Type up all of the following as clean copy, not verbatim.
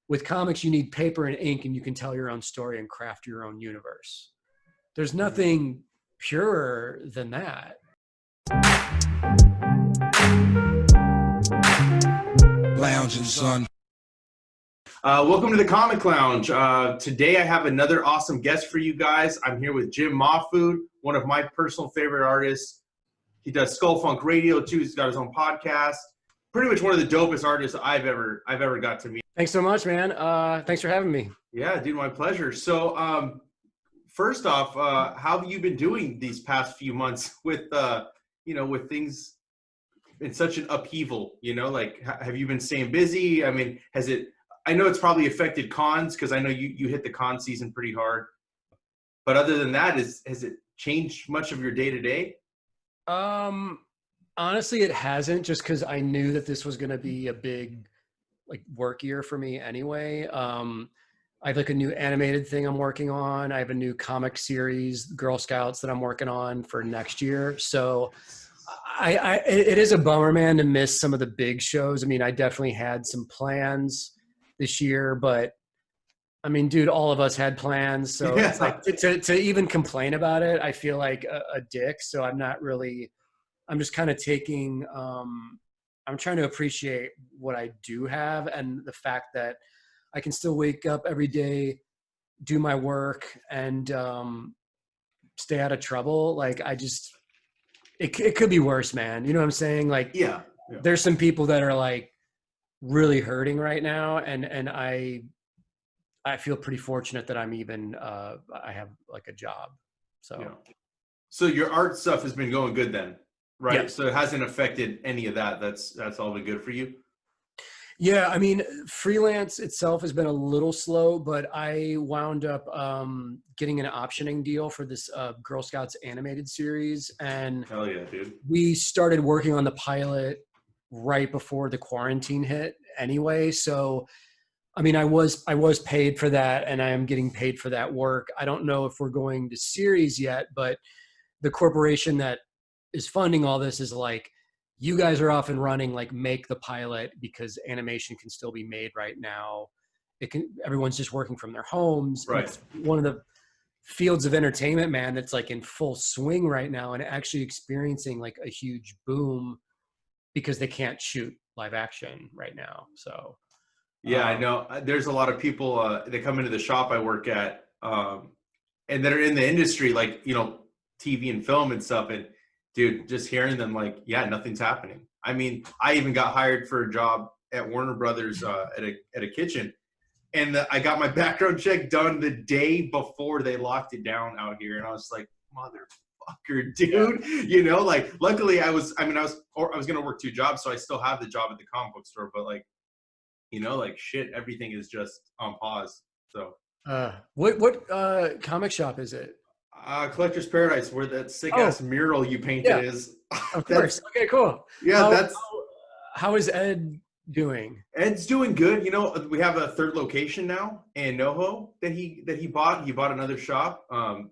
with comics, you need paper and ink, and you can tell your own story and craft your own universe. There's nothing purer than that. Lounging, son. Welcome to the Comic Lounge. Today I have another awesome guest for you guys. I'm here with Jim Mahfood, one of my personal favorite artists. He does Skull Funk Radio too. He's got his own podcast. Pretty much one of the dopest artists I've ever got to meet. Thanks so much, man. Thanks for having me. Yeah, dude, my pleasure. So, first off, how have you been doing these past few months with, with things in such an upheaval? Like, have you been staying busy? I mean, I know it's probably affected cons because I know you hit the con season pretty hard. But other than that, has it changed much of your day to day? Honestly, it hasn't, just because I knew that this was going to be a big work year for me anyway. I have a new animated thing I'm working on. I have a new comic series, Girl Scouts, that I'm working on for next year. So it is a bummer, man, to miss some of the big shows. I mean, I definitely had some plans this year, but I mean, dude, all of us had plans. So yeah. It's like to even complain about it, I feel like a dick. So I'm just kind of taking, I'm trying to appreciate what I do have and the fact that I can still wake up every day, do my work, and stay out of trouble. It could be worse, man. You know what I'm saying? Yeah. There's some people that are really hurting right now, and I feel pretty fortunate that I'm even I have a job. So yeah. So your art stuff has been going good then, right? Yeah. So it hasn't affected any of that. That's all been good for you. Yeah, I mean, freelance itself has been a little slow, but I wound up getting an optioning deal for this Girl Scouts animated series, and hell yeah, dude. We started working on the pilot right before the quarantine hit anyway. So, I mean, I was paid for that, and I am getting paid for that work. I don't know if we're going to series yet, but the corporation that is funding all this is you guys are off and running, make the pilot, because animation can still be made right now. Everyone's just working from their homes. Right. It's one of the fields of entertainment, man, that's in full swing right now and actually experiencing a huge boom because they can't shoot live action right now. So yeah, I know there's a lot of people that come into the shop I work at and that are in the industry, TV and film and stuff. And dude, just hearing them yeah, nothing's happening. I mean, I even got hired for a job at Warner Brothers at a kitchen, and I got my background check done the day before they locked it down out here, and I was like, motherfucker, dude. Yeah. Luckily I was gonna work 2 jobs, so I still have the job at the comic book store, but shit, everything is just on pause. So what comic shop is it? Collector's Paradise, where that sick ass mural you painted is. Of course. Okay, cool. Yeah, how is Ed doing? Ed's doing good. We have a 3rd location now in NoHo that he bought. He bought another shop.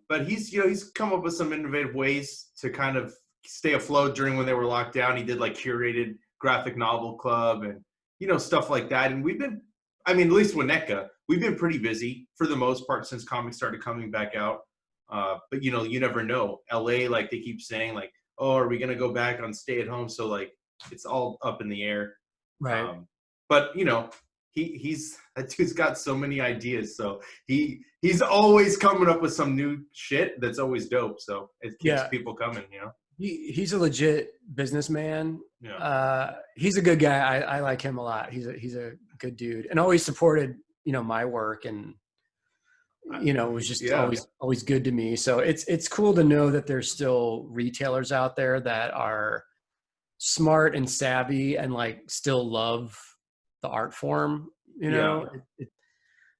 But he's come up with some innovative ways to kind of stay afloat during when they were locked down. He did curated graphic novel club and stuff like that. And we've been, at least Winnetka, we've been pretty busy for the most part since comics started coming back out. But you never know. LA, they keep saying oh, are we going to go back on stay at home? So it's all up in the air. Right. But that dude's got so many ideas. So he's always coming up with some new shit that's always dope. So it keeps people coming, He's a legit businessman. Yeah. He's a good guy. I like him a lot. He's a good dude, and always supported, my work, and it was just always good to me. So it's cool to know that there's still retailers out there that are smart and savvy and still love the art form,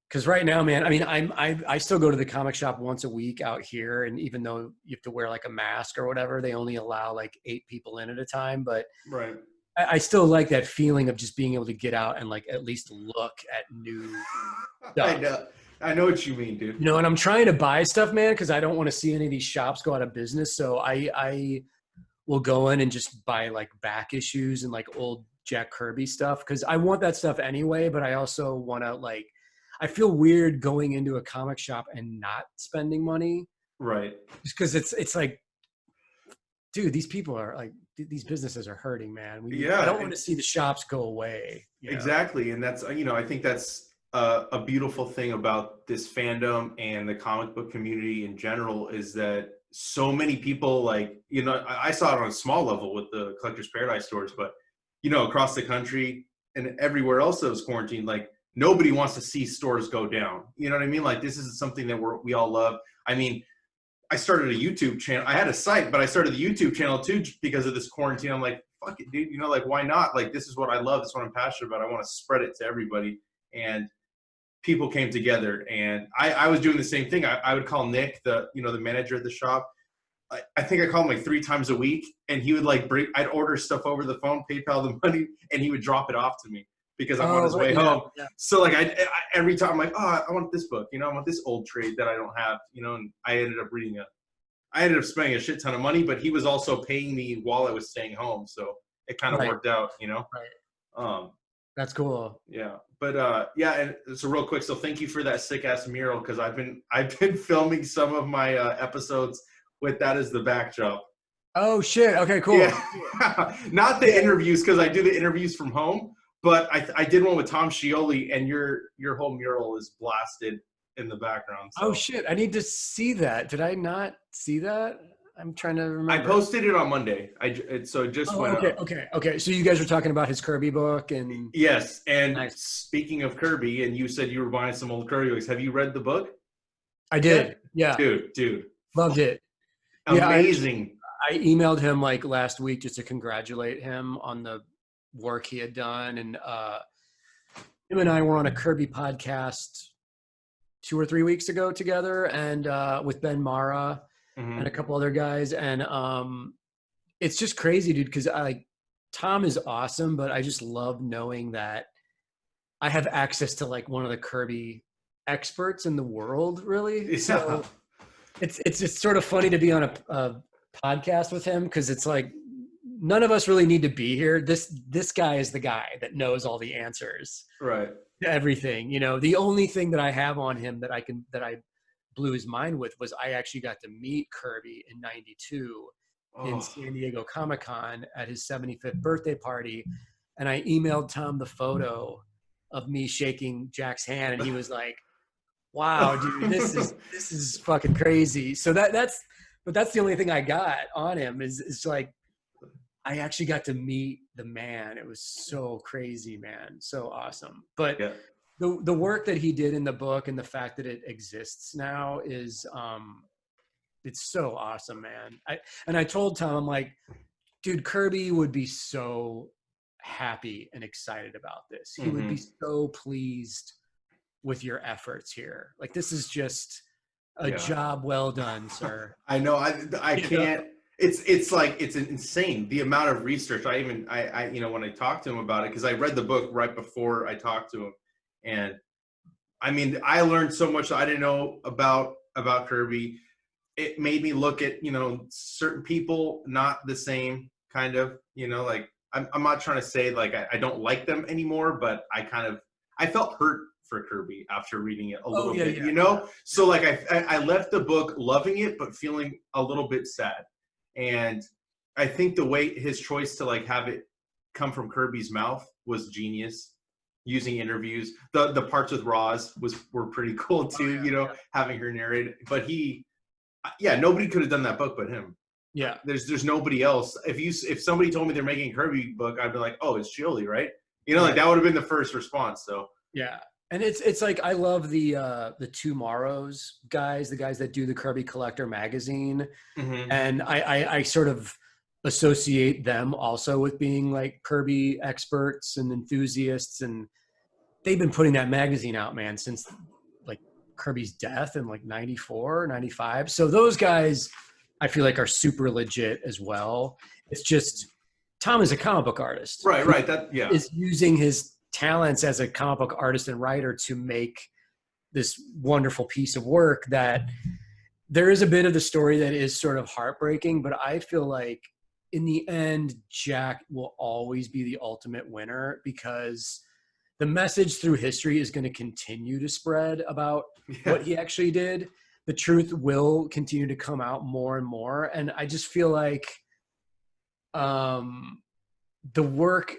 because right now, man, I still go to the comic shop once a week out here, and even though you have to wear a mask or whatever, they only allow 8 people in at a time. But right, I still like that feeling of just being able to get out and at least look at new stuff. I know what you mean, dude. And I'm trying to buy stuff, man, because I don't want to see any of these shops go out of business. So I will go in and just buy back issues and old Jack Kirby stuff, because I want that stuff anyway, but I also want to like, I feel weird going into a comic shop and not spending money. Right. Just because it's like, dude, these people are like, these businesses are hurting, man. I don't want to see the shops go away. Exactly. And that's, I think that's a beautiful thing about this fandom and the comic book community in general, is that so many people, like, I saw it on a small level with the Collectors Paradise stores, but, across the country and everywhere else that was quarantined, like, nobody wants to see stores go down. You know what I mean? Like, this is something that we all love. I mean, I started a YouTube channel. I had a site, but I started the YouTube channel too because of this quarantine. I'm like, fuck it, dude. Like, why not? Like, this is what I love. This is what I'm passionate about. I want to spread it to everybody. And people came together, and I was doing the same thing. I would call Nick, the manager of the shop. I think I called him like 3 times a week, and he would like I'd order stuff over the phone, PayPal the money, and he would drop it off to me because I'm on his way home. Yeah. So like I every time I'm like, oh, I want this book, I want this old trade that I don't have, and I ended up spending a shit ton of money, but he was also paying me while I was staying home. So it kind of worked out, Right. That's cool. Yeah. But and so real quick, so thank you for that sick ass mural, because I've been filming some of my episodes with that as the backdrop. Oh shit. Okay, cool. Yeah. Not the interviews, because I do the interviews from home, but I did one with Tom Scioli, and your whole mural is blasted in the background. So. Oh shit. I need to see that. Did I not see that? I'm trying to remember. I posted it on Monday. So it just went up. Okay. So you guys were talking about his Kirby book, and yes. And nice. Speaking of Kirby, and you said you were buying some old Kirby books. Have you read the book? I did. Yeah. Dude. Loved it. Amazing. I emailed him like last week just to congratulate him on the work he had done, and him and I were on a Kirby podcast 2 or 3 weeks ago together, and with Ben Mara. Mm-hmm. And a couple other guys, and it's just crazy, dude, because Tom is awesome, but I just love knowing that I have access to like one of the Kirby experts in the world, really. Yeah. So it's just sort of funny to be on a podcast with him, because it's like none of us really need to be here. This guy is the guy that knows all the answers, right, to everything. The only thing that I have on him that I blew his mind with was I actually got to meet Kirby in '92 in San Diego Comic-Con at his 75th birthday party. And I emailed Tom the photo of me shaking Jack's hand, and he was like, wow, dude, this is fucking crazy. So that's the only thing I got on him is like, I actually got to meet the man. It was so crazy, man. So awesome. But yeah. The work that he did in the book, and the fact that it exists now is, it's so awesome, man. I told Tom, I'm like, dude, Kirby would be so happy and excited about this. He would be so pleased with your efforts here. Like, this is just a job well done, sir. I know. I can't. It's like, it's insane the amount of research. I when I talked to him about it, because I read the book right before I talked to him. And I mean, I learned so much that I didn't know about Kirby. It made me look at, certain people not the same, kind of, like, I'm not trying to say like I don't like them anymore, but I felt hurt for Kirby after reading it a little bit, So like I left the book loving it, but feeling a little bit sad. And I think the way his choice to like have it come from Kirby's mouth was genius. Using interviews, the parts with Roz were pretty cool too, having her narrate. But nobody could have done that book but him. Yeah, there's nobody else. If somebody told me they're making a Kirby book, I'd be like, oh, it's Scioli, right? Like that would have been the first response. So yeah, and it's like, I love the Tomorrows guys, the guys that do the Kirby Collector magazine, and I sort of associate them also with being like Kirby experts and enthusiasts, and they've been putting that magazine out, man, since like Kirby's death in like 94, 95. So those guys, I feel like, are super legit as well. It's just, Tom is a comic book artist. Right. That is using his talents as a comic book artist and writer to make this wonderful piece of work. That there is a bit of the story that is sort of heartbreaking, but I feel like in the end, Jack will always be the ultimate winner because the message through history is going to continue to spread about what he actually did. The truth will continue to come out more and more. And I just feel like the work,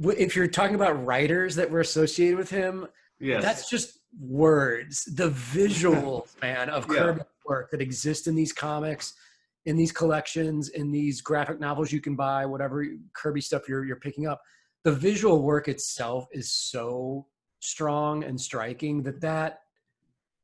if you're talking about writers that were associated with him, that's just words. The visuals, man, of Kirby's work that exist in these comics, in these collections, in these graphic novels you can buy, whatever Kirby stuff you're picking up. The visual work itself is so strong and striking that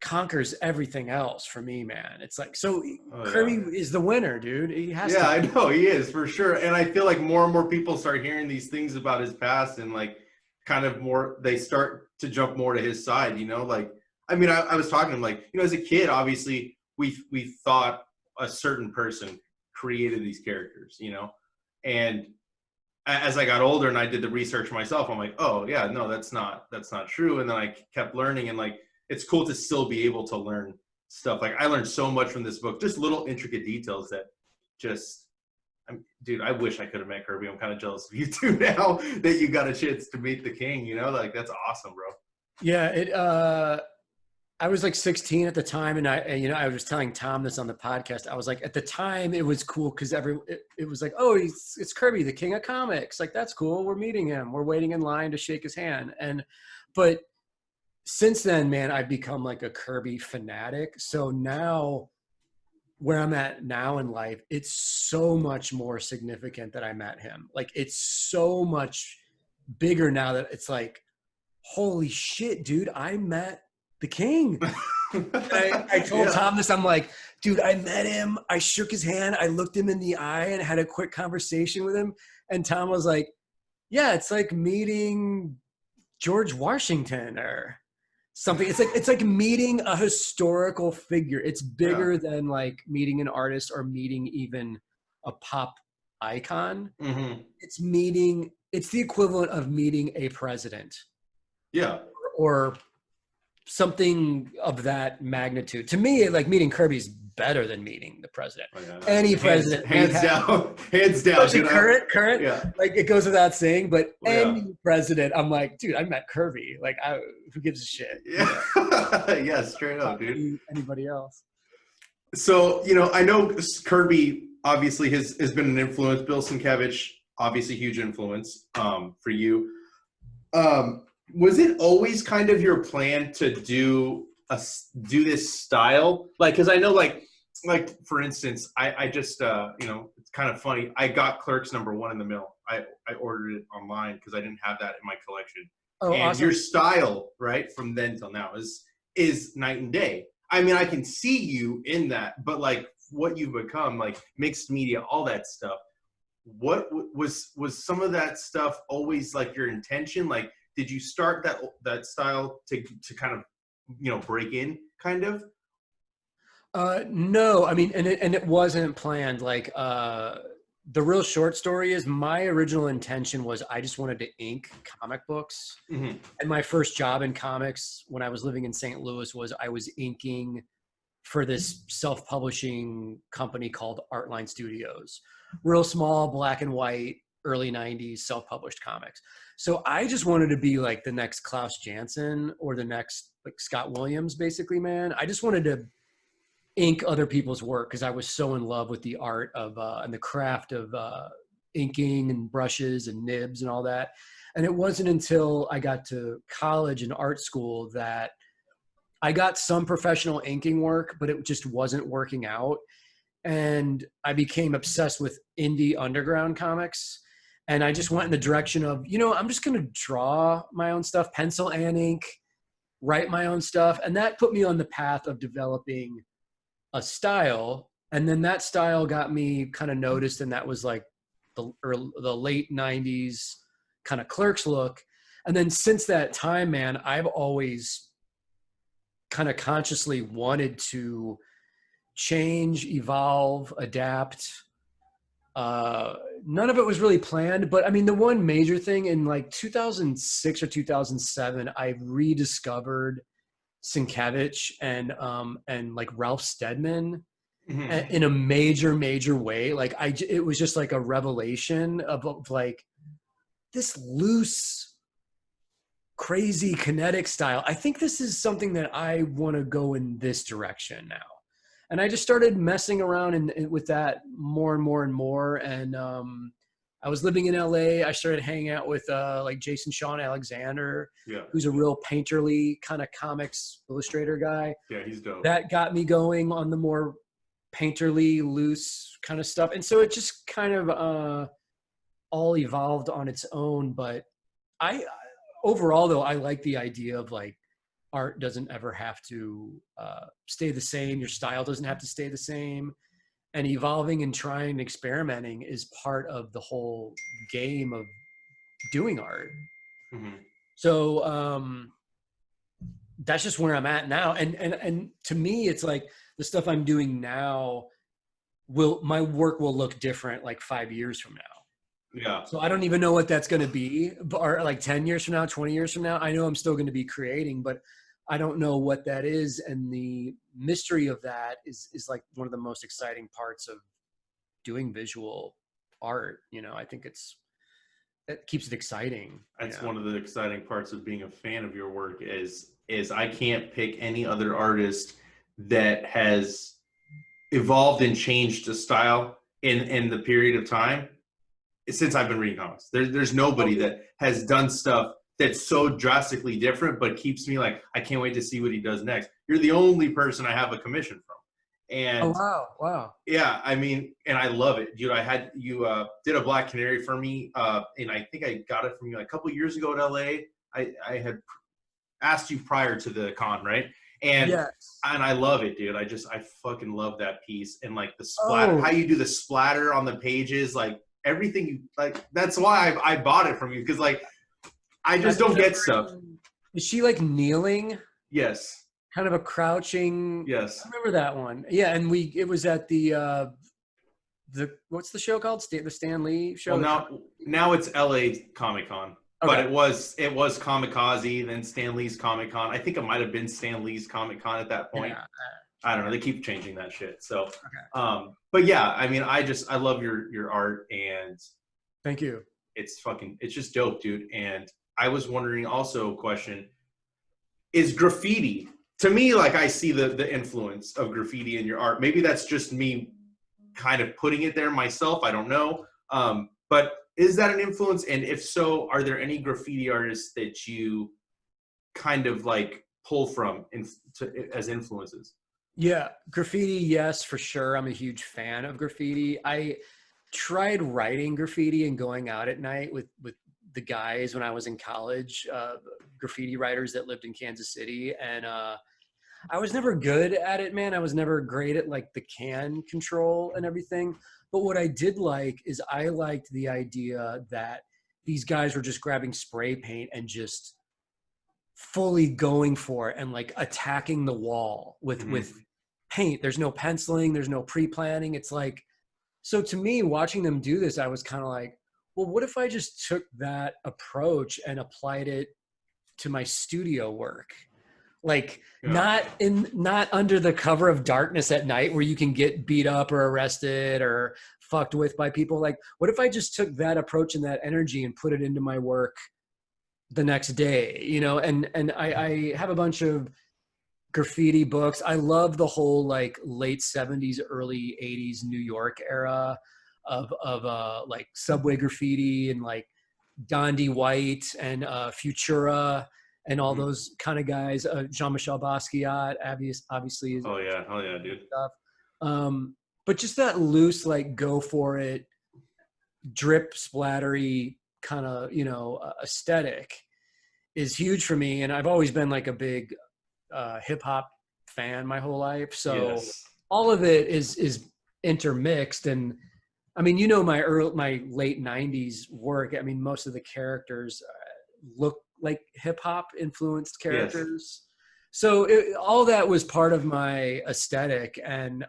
conquers everything else for me, man. It's like, so Kirby is the winner, dude. He has to. I know he is for sure. And I feel like more and more people start hearing these things about his past and like kind of more, they start to jump more to his side, you know? Like, I mean, I was talking to him, like, you know, as a kid, obviously we thought a certain person created these characters, you know? And as I got older and I did the research myself, I'm like, oh yeah, no, that's not true. And then I kept learning, and like, it's cool to still be able to learn stuff. Like I learned so much from this book, just little intricate details that just, dude, I wish I could have met Kirby. I'm kind of jealous of you too now that you got a chance to meet the king, you know, like that's awesome, bro. Yeah. I was like 16 at the time. And I was telling Tom this on the podcast. I was like, at the time it was cool because it was like, oh, it's Kirby, the king of comics. Like, that's cool. We're meeting him. We're waiting in line to shake his hand. But since then, man, I've become like a Kirby fanatic. So now where I'm at now in life, it's so much more significant that I met him. Like, it's so much bigger now that it's like, holy shit, dude, I met the king. I told Tom this. I'm like, dude, I met him. I shook his hand. I looked him in the eye and had a quick conversation with him. And Tom was like, yeah, it's like meeting George Washington or something. It's like meeting a historical figure. It's bigger than like meeting an artist or meeting even a pop icon. Mm-hmm. It's the equivalent of meeting a president. Yeah. Or something of that magnitude. To me, like, meeting Kirby's better than meeting the president. Oh, yeah. Any president. Hands down. Current. Yeah. Like, it goes without saying, but any president, I'm like, dude, I met Kirby. Like, who gives a shit? Yeah. Yeah, straight up, dude. Anybody else? So, you know, I know Kirby obviously has been an influence. Bill Sienkiewicz, obviously huge influence for you. Was it always kind of your plan to do this style? Like, because I know, like for instance, I just you know, it's kind of funny. I got Clerks #1 in the mail. I ordered it online because I didn't have that in my collection. Oh, and awesome. Your style, right, from then till now is night and day. I mean, I can see you in that, but like what you've become, like mixed media, all that stuff. What was some of that stuff always like your intention? Like, did you start that style to kind of, you know, break in kind of? No, I mean, and it wasn't planned. Like, the real short story is my original intention was I just wanted to ink comic books. Mm-hmm. And my first job in comics when I was living in St. Louis was I was inking for this self-publishing company called Artline Studios. Real small, black and white, early 90s self-published comics. So I just wanted to be like the next Klaus Janson or the next like Scott Williams, basically, man. I just wanted to ink other people's work because I was so in love with the art of and the craft of inking and brushes and nibs and all that. And it wasn't until I got to college and art school that I got some professional inking work, but it just wasn't working out. And I became obsessed with indie underground comics. And I just went in the direction of, you know, I'm just going to draw my own stuff, pencil and ink, write my own stuff. And that put me on the path of developing a style. And then that style got me kind of noticed. And that was like the late 90s kind of Clerks look. And then since that time, man, I've always kind of consciously wanted to change, evolve, adapt. None of it was really planned, but I mean, the one major thing in like 2006 or 2007, I rediscovered Sienkiewicz and like Ralph Steadman. in a major way. Like it was just like a revelation of like this loose, crazy kinetic style. I think this is something that I want to go in this direction now. And I just started messing around with that more and more. And I was living in LA. I started hanging out with like Jason Sean Alexander, who's a real painterly kind of comics illustrator guy. Yeah, he's dope. That got me going on the more painterly, loose kind of stuff. And so it just kind of all evolved on its own. But overall though, I like the idea of like, art doesn't ever have to stay the same. Your style doesn't have to stay the same. And evolving and trying and experimenting is part of the whole game of doing art. So that's just where I'm at now. And to me, it's like the stuff I'm doing now my work will look different like 5 years from now. Yeah. So I don't even know what that's going to be, or like 10 years from now, 20 years from now. I know I'm still going to be creating, but I don't know what that is. And the mystery of that is like one of the most exciting parts of doing visual art. You know, I think that keeps it exciting. That's one of the exciting parts of being a fan of your work is I can't pick any other artist that has evolved and changed a style in the period of time since I've been reading comics. There's nobody that has done stuff that's so drastically different, but keeps me like, I can't wait to see what he does next. You're the only person I have a commission from. And wow. Yeah, I mean, and I love it, dude. You did a Black Canary for me, and I think I got it from you like a couple years ago at LA. I had asked you prior to the con, right? And and I love it, dude. I fucking love that piece, and like the splatter, how you do the splatter on the pages, like everything you like. That's why I bought it from you, because like I just don't get stuff. Is she like kneeling? Yes. Kind of a crouching. Yes. I remember that one. Yeah, and it was at the what's the show called? The Stan Lee show. Well, now it's LA Comic Con. Okay. But it was Comikaze, then Stan Lee's Comic Con. I think it might have been Stan Lee's Comic Con at that point. Yeah. I don't know. They keep changing that shit. So, but yeah, I mean, I love your art, and thank you. It's just dope, dude. And I was wondering also, question is graffiti. To me, like I see the influence of graffiti in your art. Maybe that's just me kind of putting it there myself. I don't know. But is that an influence? And if so, are there any graffiti artists that you kind of like pull from as influences? Yeah, graffiti, yes, for sure. I'm a huge fan of graffiti. I tried writing graffiti and going out at night with the guys when I was in college, graffiti writers that lived in Kansas City. And I was never good at it, man. I was never great at like the can control and everything. But what I did like is I liked the idea that these guys were just grabbing spray paint and just fully going for it and like attacking the wall with paint. There's no penciling, there's no pre-planning. It's like, so to me, watching them do this, I was kind of like, well, what if I just took that approach and applied it to my studio work? Like not under the cover of darkness at night where you can get beat up or arrested or fucked with by people. Like, what if I just took that approach and that energy and put it into my work the next day, you know? And I have a bunch of graffiti books. I love the whole like late 70s, early 80s New York era of like subway graffiti and like Dondi White and Futura and all those kind of guys. Jean-Michel Basquiat obviously is. Oh yeah, dude. Stuff. But just that loose, like go for it, drip splattery kind of, you know, aesthetic is huge for me. And I've always been like a big hip hop fan my whole life. So all of it is intermixed. And I mean, you know, my late 90s work, I mean, most of the characters look like hip hop influenced characters. So all that was part of my aesthetic. And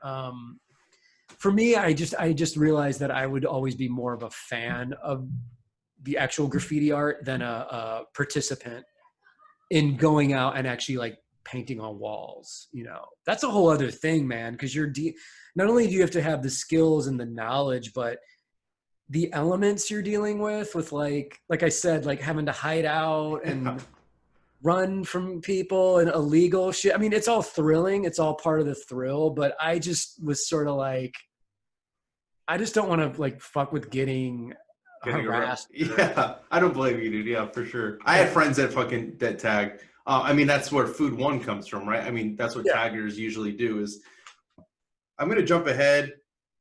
for me, I just realized that I would always be more of a fan of the actual graffiti art than a participant in going out and actually like painting on walls. That's a whole other thing, man, because not only do you have to have the skills and the knowledge, but the elements you're dealing with like I said, like having to hide out and run from people and illegal shit. I mean, it's all thrilling. It's all part of the thrill, but I just was sort of like, I just don't want to like fuck with getting harassed. Yeah, I don't blame you, dude. Yeah, for sure. I had friends that tag. I mean, that's where Food One comes from, right? I mean, that's what taggers usually do. Is I'm going to jump ahead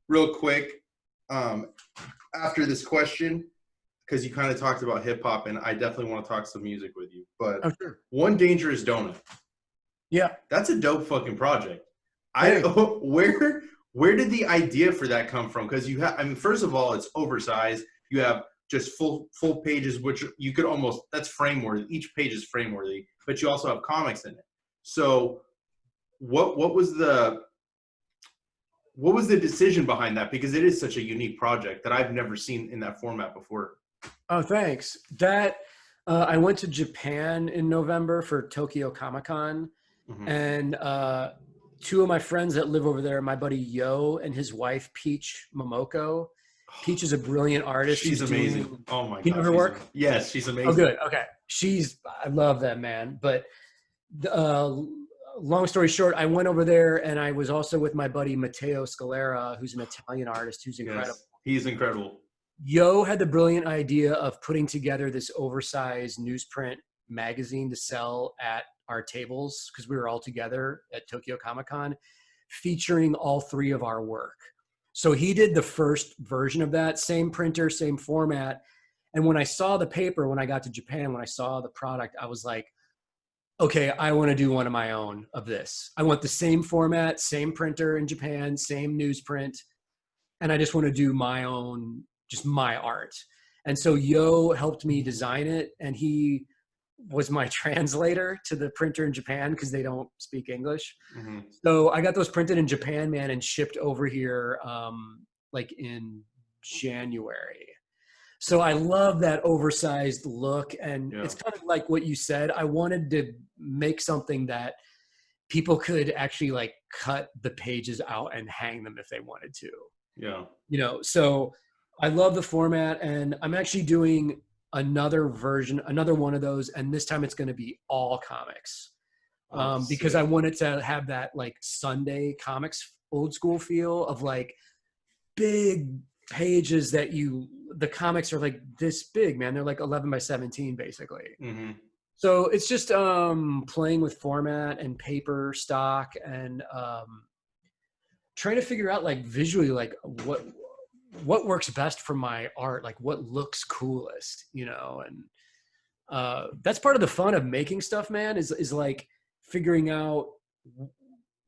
real quick after this question, because you kind of talked about hip hop, and I definitely want to talk some music with you. But Sure. One Dangerous Donut. Yeah, that's a dope fucking project. Where did the idea for that come from? Because I mean, first of all, it's oversized. You have just full pages, which you could almost, that's frame worthy. Each page is frame worthy, but you also have comics in it. So what was the decision behind that? Because it is such a unique project that I've never seen in that format before. Oh, thanks. That I went to Japan in November for Tokyo Comic-Con, and two of my friends that live over there, my buddy Yo and his wife Peach Momoko. Peach is a brilliant artist. She's amazing. Oh my god. You know her work? Yes, she's amazing. Oh, good. Okay. I love that, man. But long story short, I went over there and I was also with my buddy Matteo Scalera, who's an Italian artist who's incredible. Yes, he's incredible. Yo had the brilliant idea of putting together this oversized newsprint magazine to sell at our tables, because we were all together at Tokyo Comic-Con, featuring all three of our work. So he did the first version of that, same printer, same format. And when I saw the paper, when I got to Japan, when I saw the product, I was like, okay, I want to do one of my own of this. I want the same format, same printer in Japan, same newsprint. And I just want to do my own, just my art. And so Yo helped me design it. And he was my translator to the printer in Japan, because they don't speak English. So I got those printed in Japan, man, and shipped over here like in January. So I love that oversized look. And it's kind of like what you said. I wanted to make something that people could actually like cut the pages out and hang them if they wanted to. Yeah. So I love the format, and I'm actually doing another one of those, and this time it's going to be all comics, because I wanted to have that like Sunday comics old school feel of like big pages that the comics are like this big, man. They're like 11 by 17 basically. So it's just playing with format and paper stock, and trying to figure out like visually like what works best for my art, like what looks coolest, and that's part of the fun of making stuff, man, is like figuring out,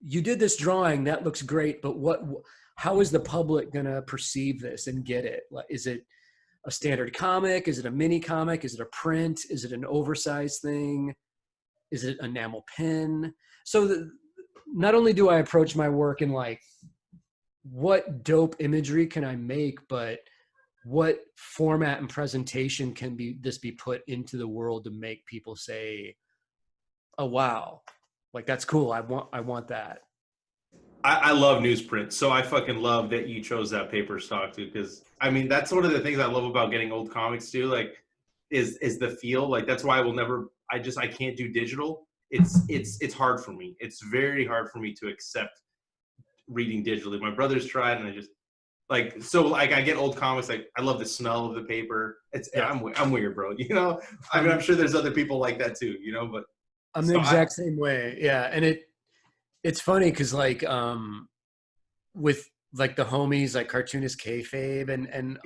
you did this drawing that looks great, but how is the public gonna perceive this and get it? Like, is it a standard comic? Is it a mini comic? Is it a print? Is it an oversized thing? Is it enamel pen? So not only do I approach my work in like, what dope imagery can I make, but what format and presentation can this be put into the world to make people say, oh, wow, like that's cool. I want that. I love newsprint. So I fucking love that you chose that paper stock too. Cause I mean, that's one of the things I love about getting old comics too. Like is the feel. Like, that's why I can't do digital. It's hard for me. It's very hard for me to accept reading digitally. My brother's tried, and I just like, so like I get old comics, like I love the smell of the paper. I'm weird, bro. I mean, I'm sure there's other people like that too, but I'm the exact same way. Yeah. And it's funny because like with like the homies like Cartoonist Kayfabe and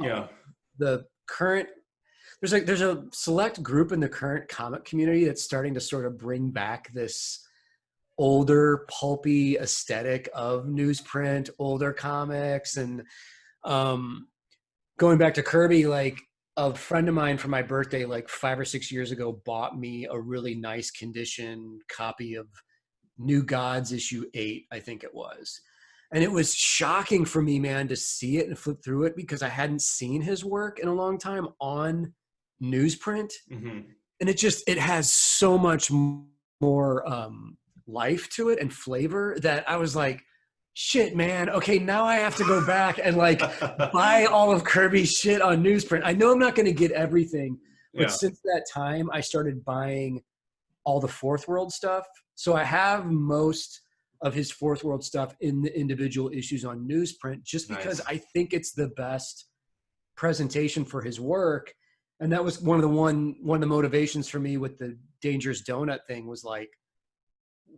the current, there's a select group in the current comic community that's starting to sort of bring back this older pulpy aesthetic of newsprint, older comics. And going back to Kirby, like a friend of mine for my birthday like 5 or 6 years ago bought me a really nice condition copy of New Gods issue 8, I think it was. And it was shocking for me, man, to see it and flip through it, because I hadn't seen his work in a long time on newsprint. And it has so much more life to it and flavor that I was like, shit, man. Okay, now I have to go back and like buy all of Kirby's shit on newsprint. I know I'm not going to get everything, but since that time, I started buying all the Fourth World stuff. So I have most of his Fourth World stuff in the individual issues on newsprint, just because I think it's the best presentation for his work. And that was one of the motivations for me with the Dangerous Donut thing was like,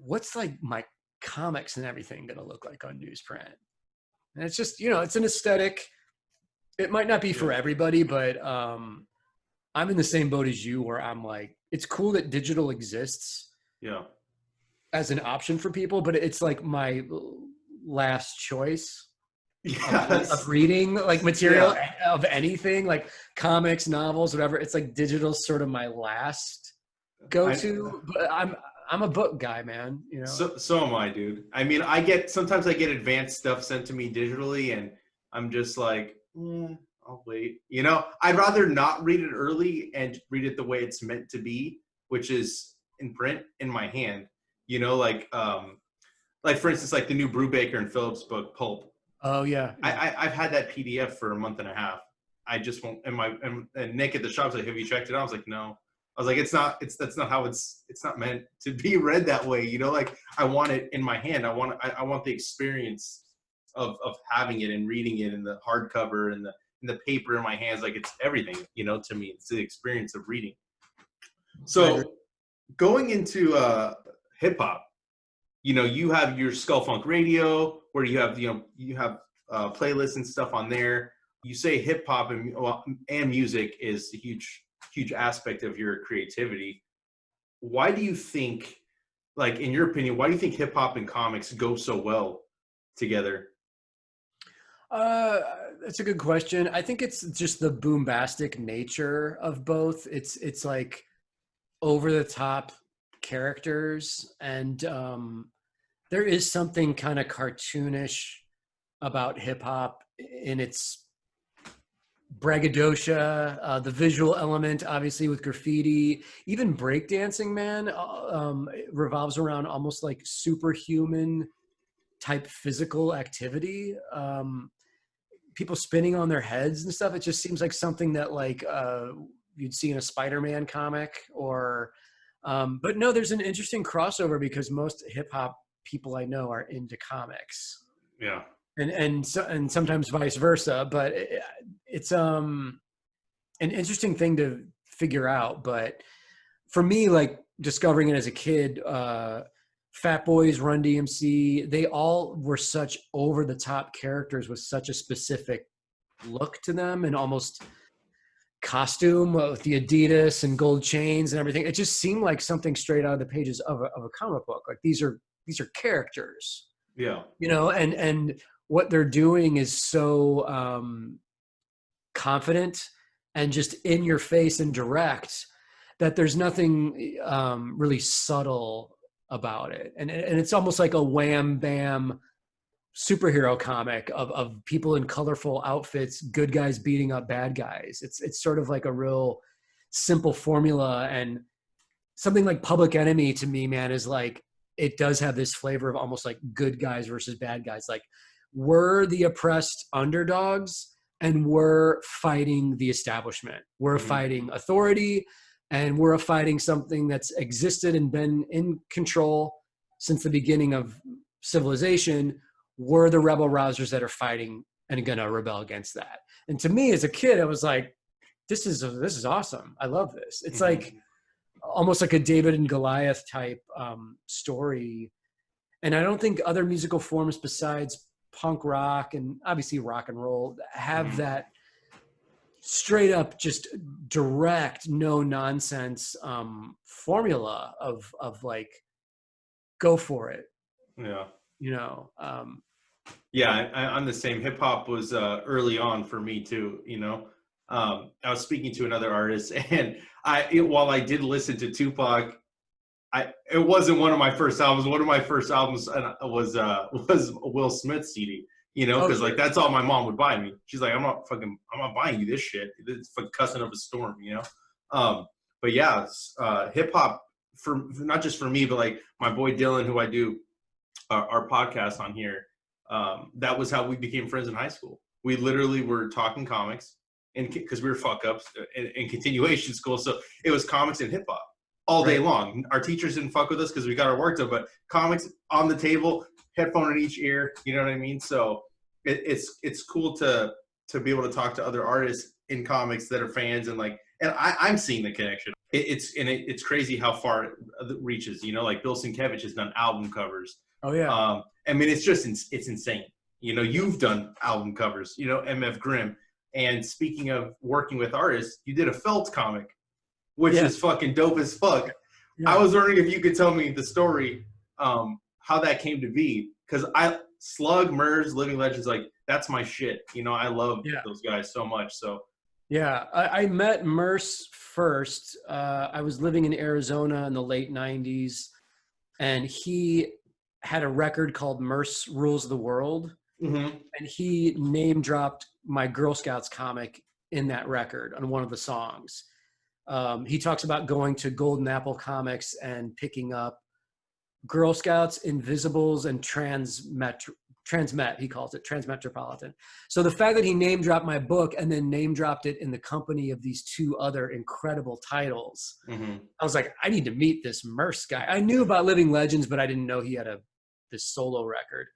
what's like my comics and everything going to look like on newsprint? And it's just, you know, it's an aesthetic. It might not be for everybody, but I'm in the same boat as you where I'm like, it's cool that digital exists as an option for people, but it's like my last choice of reading like material of anything, like comics, novels, whatever. It's like digital sort of my last go-to, but I'm a book guy, man. You know. So am I, dude. I mean, sometimes I get advanced stuff sent to me digitally, and I'm just like, I'll wait. You know, I'd rather not read it early and read it the way it's meant to be, which is in print in my hand. You know, like for instance, like the new Brubaker and Phillips book, Pulp. Oh yeah. I've had that PDF for a month and a half. I just won't. And Nick at the shop's like, "Have you checked it out?" I was like, "No." I was like, that's not how it's not meant to be read that way. You know, like I want it in my hand. I want the experience of having it and reading it in the hardcover and the paper in my hands. Like it's everything, you know, to me. It's the experience of reading. So going into hip hop, you know, you have your Skull Funk Radio where you have playlists and stuff on there. You say hip hop and music is a huge aspect of your creativity. Why do you think, like in your opinion, why do you think hip hop and comics go so well together? That's a good question. I think it's just the bombastic nature of both. It's like over the top characters, and there is something kind of cartoonish about hip hop in its braggadocio, the visual element, obviously with graffiti, even breakdancing, man, revolves around almost like superhuman type physical activity. People spinning on their heads and stuff. It just seems like something that like you'd see in a Spider-Man comic or, but no, there's an interesting crossover because most hip hop people I know are into comics. Yeah. And sometimes vice versa, but it's an interesting thing to figure out. But for me, like discovering it as a kid, Fat Boys, Run DMC, they all were such over the top characters with such a specific look to them and almost costume with the Adidas and gold chains and everything. It just seemed like something straight out of the pages of a comic book. Like these are characters. Yeah. You know, and what they're doing is so confident and just in your face and direct that there's nothing really subtle about it. And it's almost like a wham bam superhero comic of people in colorful outfits, good guys beating up bad guys. It's sort of like a real simple formula, and something like Public Enemy to me, man, is like, it does have this flavor of almost like good guys versus bad guys. Like we're the oppressed underdogs and we're fighting the establishment. We're fighting authority, and we're fighting something that's existed and been in control since the beginning of civilization. We're the rebel rousers that are fighting and gonna rebel against that. And to me as a kid, I was like, this is awesome. I love this. It's like almost like a David and Goliath type story. And I don't think other musical forms besides punk rock and obviously rock and roll have that straight up, just direct, no nonsense formula of like, go for it. Yeah. You know? Yeah, I'm the same. Hip hop was early on for me too, you know? I was speaking to another artist, and while I did listen to Tupac, it wasn't one of my first albums. One of my first albums was Will Smith CD, you know, because like that's all my mom would buy me. She's like, I'm not buying you this shit. It's fucking cussing up a storm, you know. But yeah, hip hop for not just for me, but like my boy Dylan, who I do our podcast on here, that was how we became friends in high school. We literally were talking comics, and because we were fuck ups in continuation school, so it was comics and hip hop all day long. Our teachers didn't fuck with us because we got our work done, but comics on the table, headphone in each ear, you know what I mean? So it's cool to be able to talk to other artists in comics that are fans, and like, and I'm seeing the connection. It's crazy how far it reaches, you know, like Bill Sienkiewicz has done album covers. Oh yeah. I mean, it's insane. You know, you've done album covers, you know, MF Grimm. And speaking of working with artists, you did a Felt comic, which is fucking dope as fuck. Yeah. I was wondering if you could tell me the story, how that came to be. Because Slug, Murs, Living Legends, like, that's my shit. You know, I love those guys so much. So yeah, I met Murs first. I was living in Arizona in the late 90s, and he had a record called Murs Rules the World. Mm-hmm. And he name dropped my Girl Scouts comic in that record on one of the songs. He talks about going to Golden Apple Comics and picking up Girl Scouts, Invisibles, and Transmet, he calls it, Transmetropolitan. So the fact that he name dropped my book and then name dropped it in the company of these two other incredible titles, I was like, I need to meet this Murs guy. I knew about Living Legends, but I didn't know he had this solo record.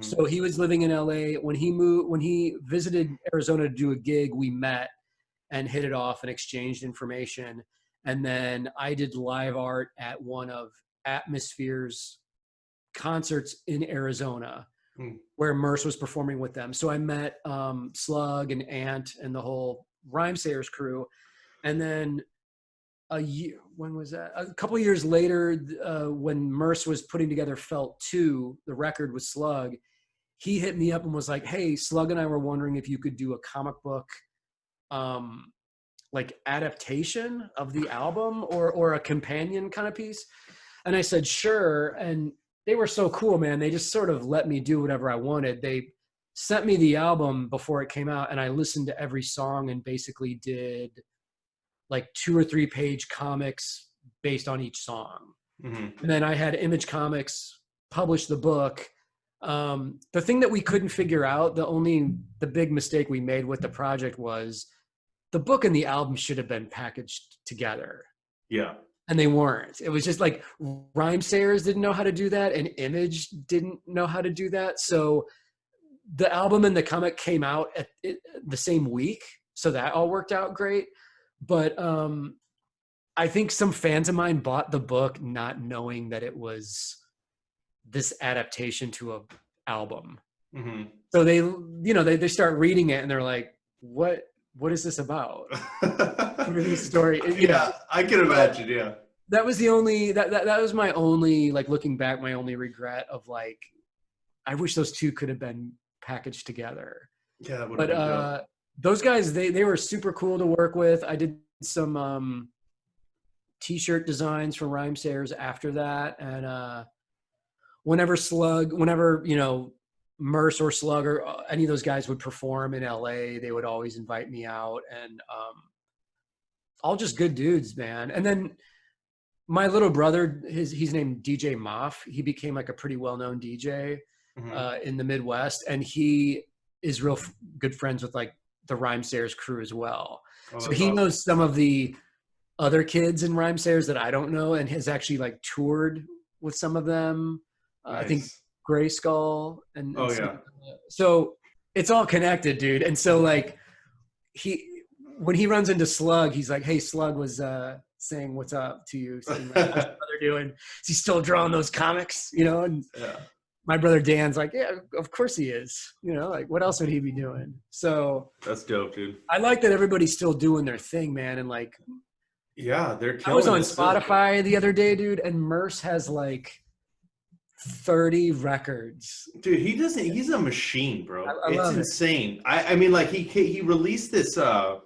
So he was living in LA. When he visited Arizona to do a gig, we met and hit it off and exchanged information. And then I did live art at one of Atmosphere's concerts in Arizona, where Murs was performing with them. So I met Slug and Ant and the whole Rhymesayers crew. And then when was that? A couple of years later, when Murs was putting together Felt 2, the record with Slug, he hit me up and was like, hey, Slug and I were wondering if you could do a comic book like adaptation of the album or a companion kind of piece. And I said, sure. And they were so cool, man. They just sort of let me do whatever I wanted. They sent me the album before it came out, and I listened to every song and basically did like 2 or 3 page comics based on each song. And then I had Image Comics publish the book. The thing that we couldn't figure out, the big mistake we made with the project was the book and the album should have been packaged together. Yeah. And they weren't. It was just like Rhymesayers didn't know how to do that, and Image didn't know how to do that. So the album and the comic came out at the same week. So that all worked out great. But I think some fans of mine bought the book not knowing that it was this adaptation to an album. So they start reading it and they're like, what is this about? What is this story? Yeah, I can imagine. Yeah, that was the only that was my only, like, looking back, my only regret of, like, I wish those two could have been packaged together. Yeah, that would have been dope. Those guys, they were super cool to work with. I did some t-shirt designs for Rhymesayers after that, and whenever Murs or Slug or any of those guys would perform in LA, they would always invite me out, and all just good dudes, man. And then my little brother, he's named DJ Maf. He became like a pretty well-known DJ in the Midwest, and he is real good friends with like the Rhymesayers crew as well. Oh, so he knows some of the other kids in Rhymesayers that I don't know, and has actually like toured with some of them. Nice. I think Gray Skull and so it's all connected, dude. And so like when he runs into Slug, he's like, hey, Slug was saying what's up to you, saying, like, how's your brother doing? Is he still drawing those comics, you know? And my brother Dan's like, yeah, of course he is, you know, like what else would he be doing? So that's dope, dude. I like that everybody's still doing their thing, man. And like, yeah, they're killing. I was on Spotify the other day, dude, and Murs has like 30 records. Dude, he's a machine, bro. It's insane. I mean, like he released this I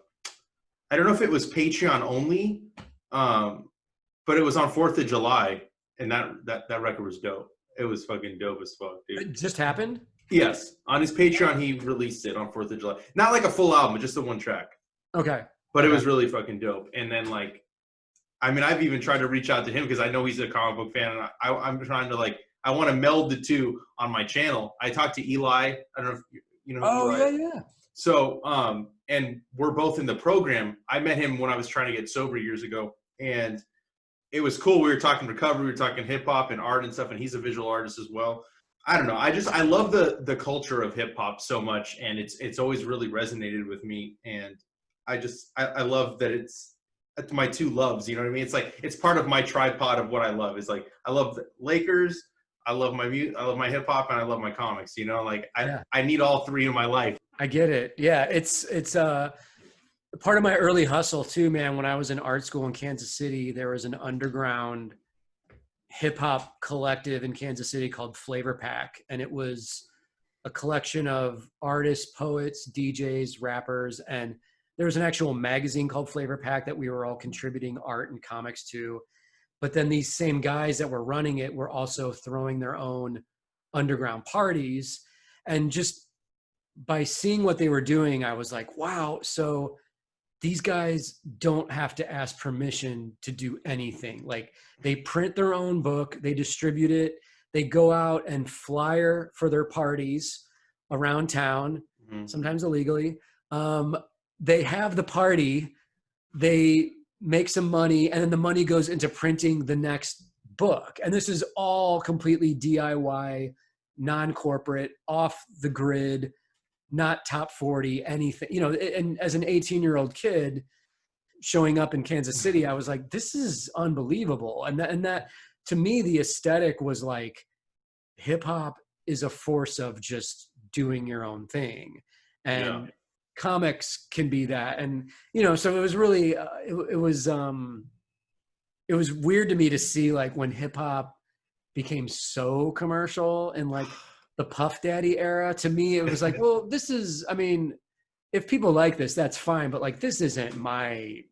don't know if it was Patreon only, but it was on 4th of July, and that record was dope. It was fucking dope as fuck, dude. It just happened? Yes. On his Patreon, he released it on 4th of July. Not like a full album, just the one track. Okay. But it was really fucking dope. And then, like, I mean, I've even tried to reach out to him because I know he's a comic book fan, and I'm trying to like, I want to meld the two on my channel. I talked to Eli. I don't know if you know Oh, Eli. yeah. So, and we're both in the program. I met him when I was trying to get sober years ago, and it was cool. We were talking recovery, we were talking hip hop and art and stuff, and he's a visual artist as well. I don't know. I love the culture of hip hop so much, and it's always really resonated with me. And I love that it's my two loves. You know what I mean? It's like it's part of my tripod of what I love. It's like I love the Lakers, I love my music, I love my hip hop, and I love my comics. You know, like I need all three in my life. I get it. Yeah, it's part of my early hustle too, man. When I was in art school in Kansas City, there was an underground hip hop collective in Kansas City called Flavor Pack, and it was a collection of artists, poets, DJs, rappers, and there was an actual magazine called Flavor Pack that we were all contributing art and comics to. But then these same guys that were running it were also throwing their own underground parties. And just by seeing what they were doing, I was like, wow, so these guys don't have to ask permission to do anything. Like they print their own book, they distribute it, they go out and flyer for their parties around town, sometimes illegally. They have the party, they make some money, and then the money goes into printing the next book. And this is all completely DIY, non-corporate, off the grid, not top 40, anything, you know. And as an 18-year-old kid showing up in Kansas City, I was like, this is unbelievable. And that to me, the aesthetic was like, hip hop is a force of just doing your own thing. And comics can be that. And, you know, so it was really, it was weird to me to see like when hip hop became so commercial and like the Puff Daddy era. To me, it was like, well, this is, I mean, if people like this, that's fine, but like, this isn't my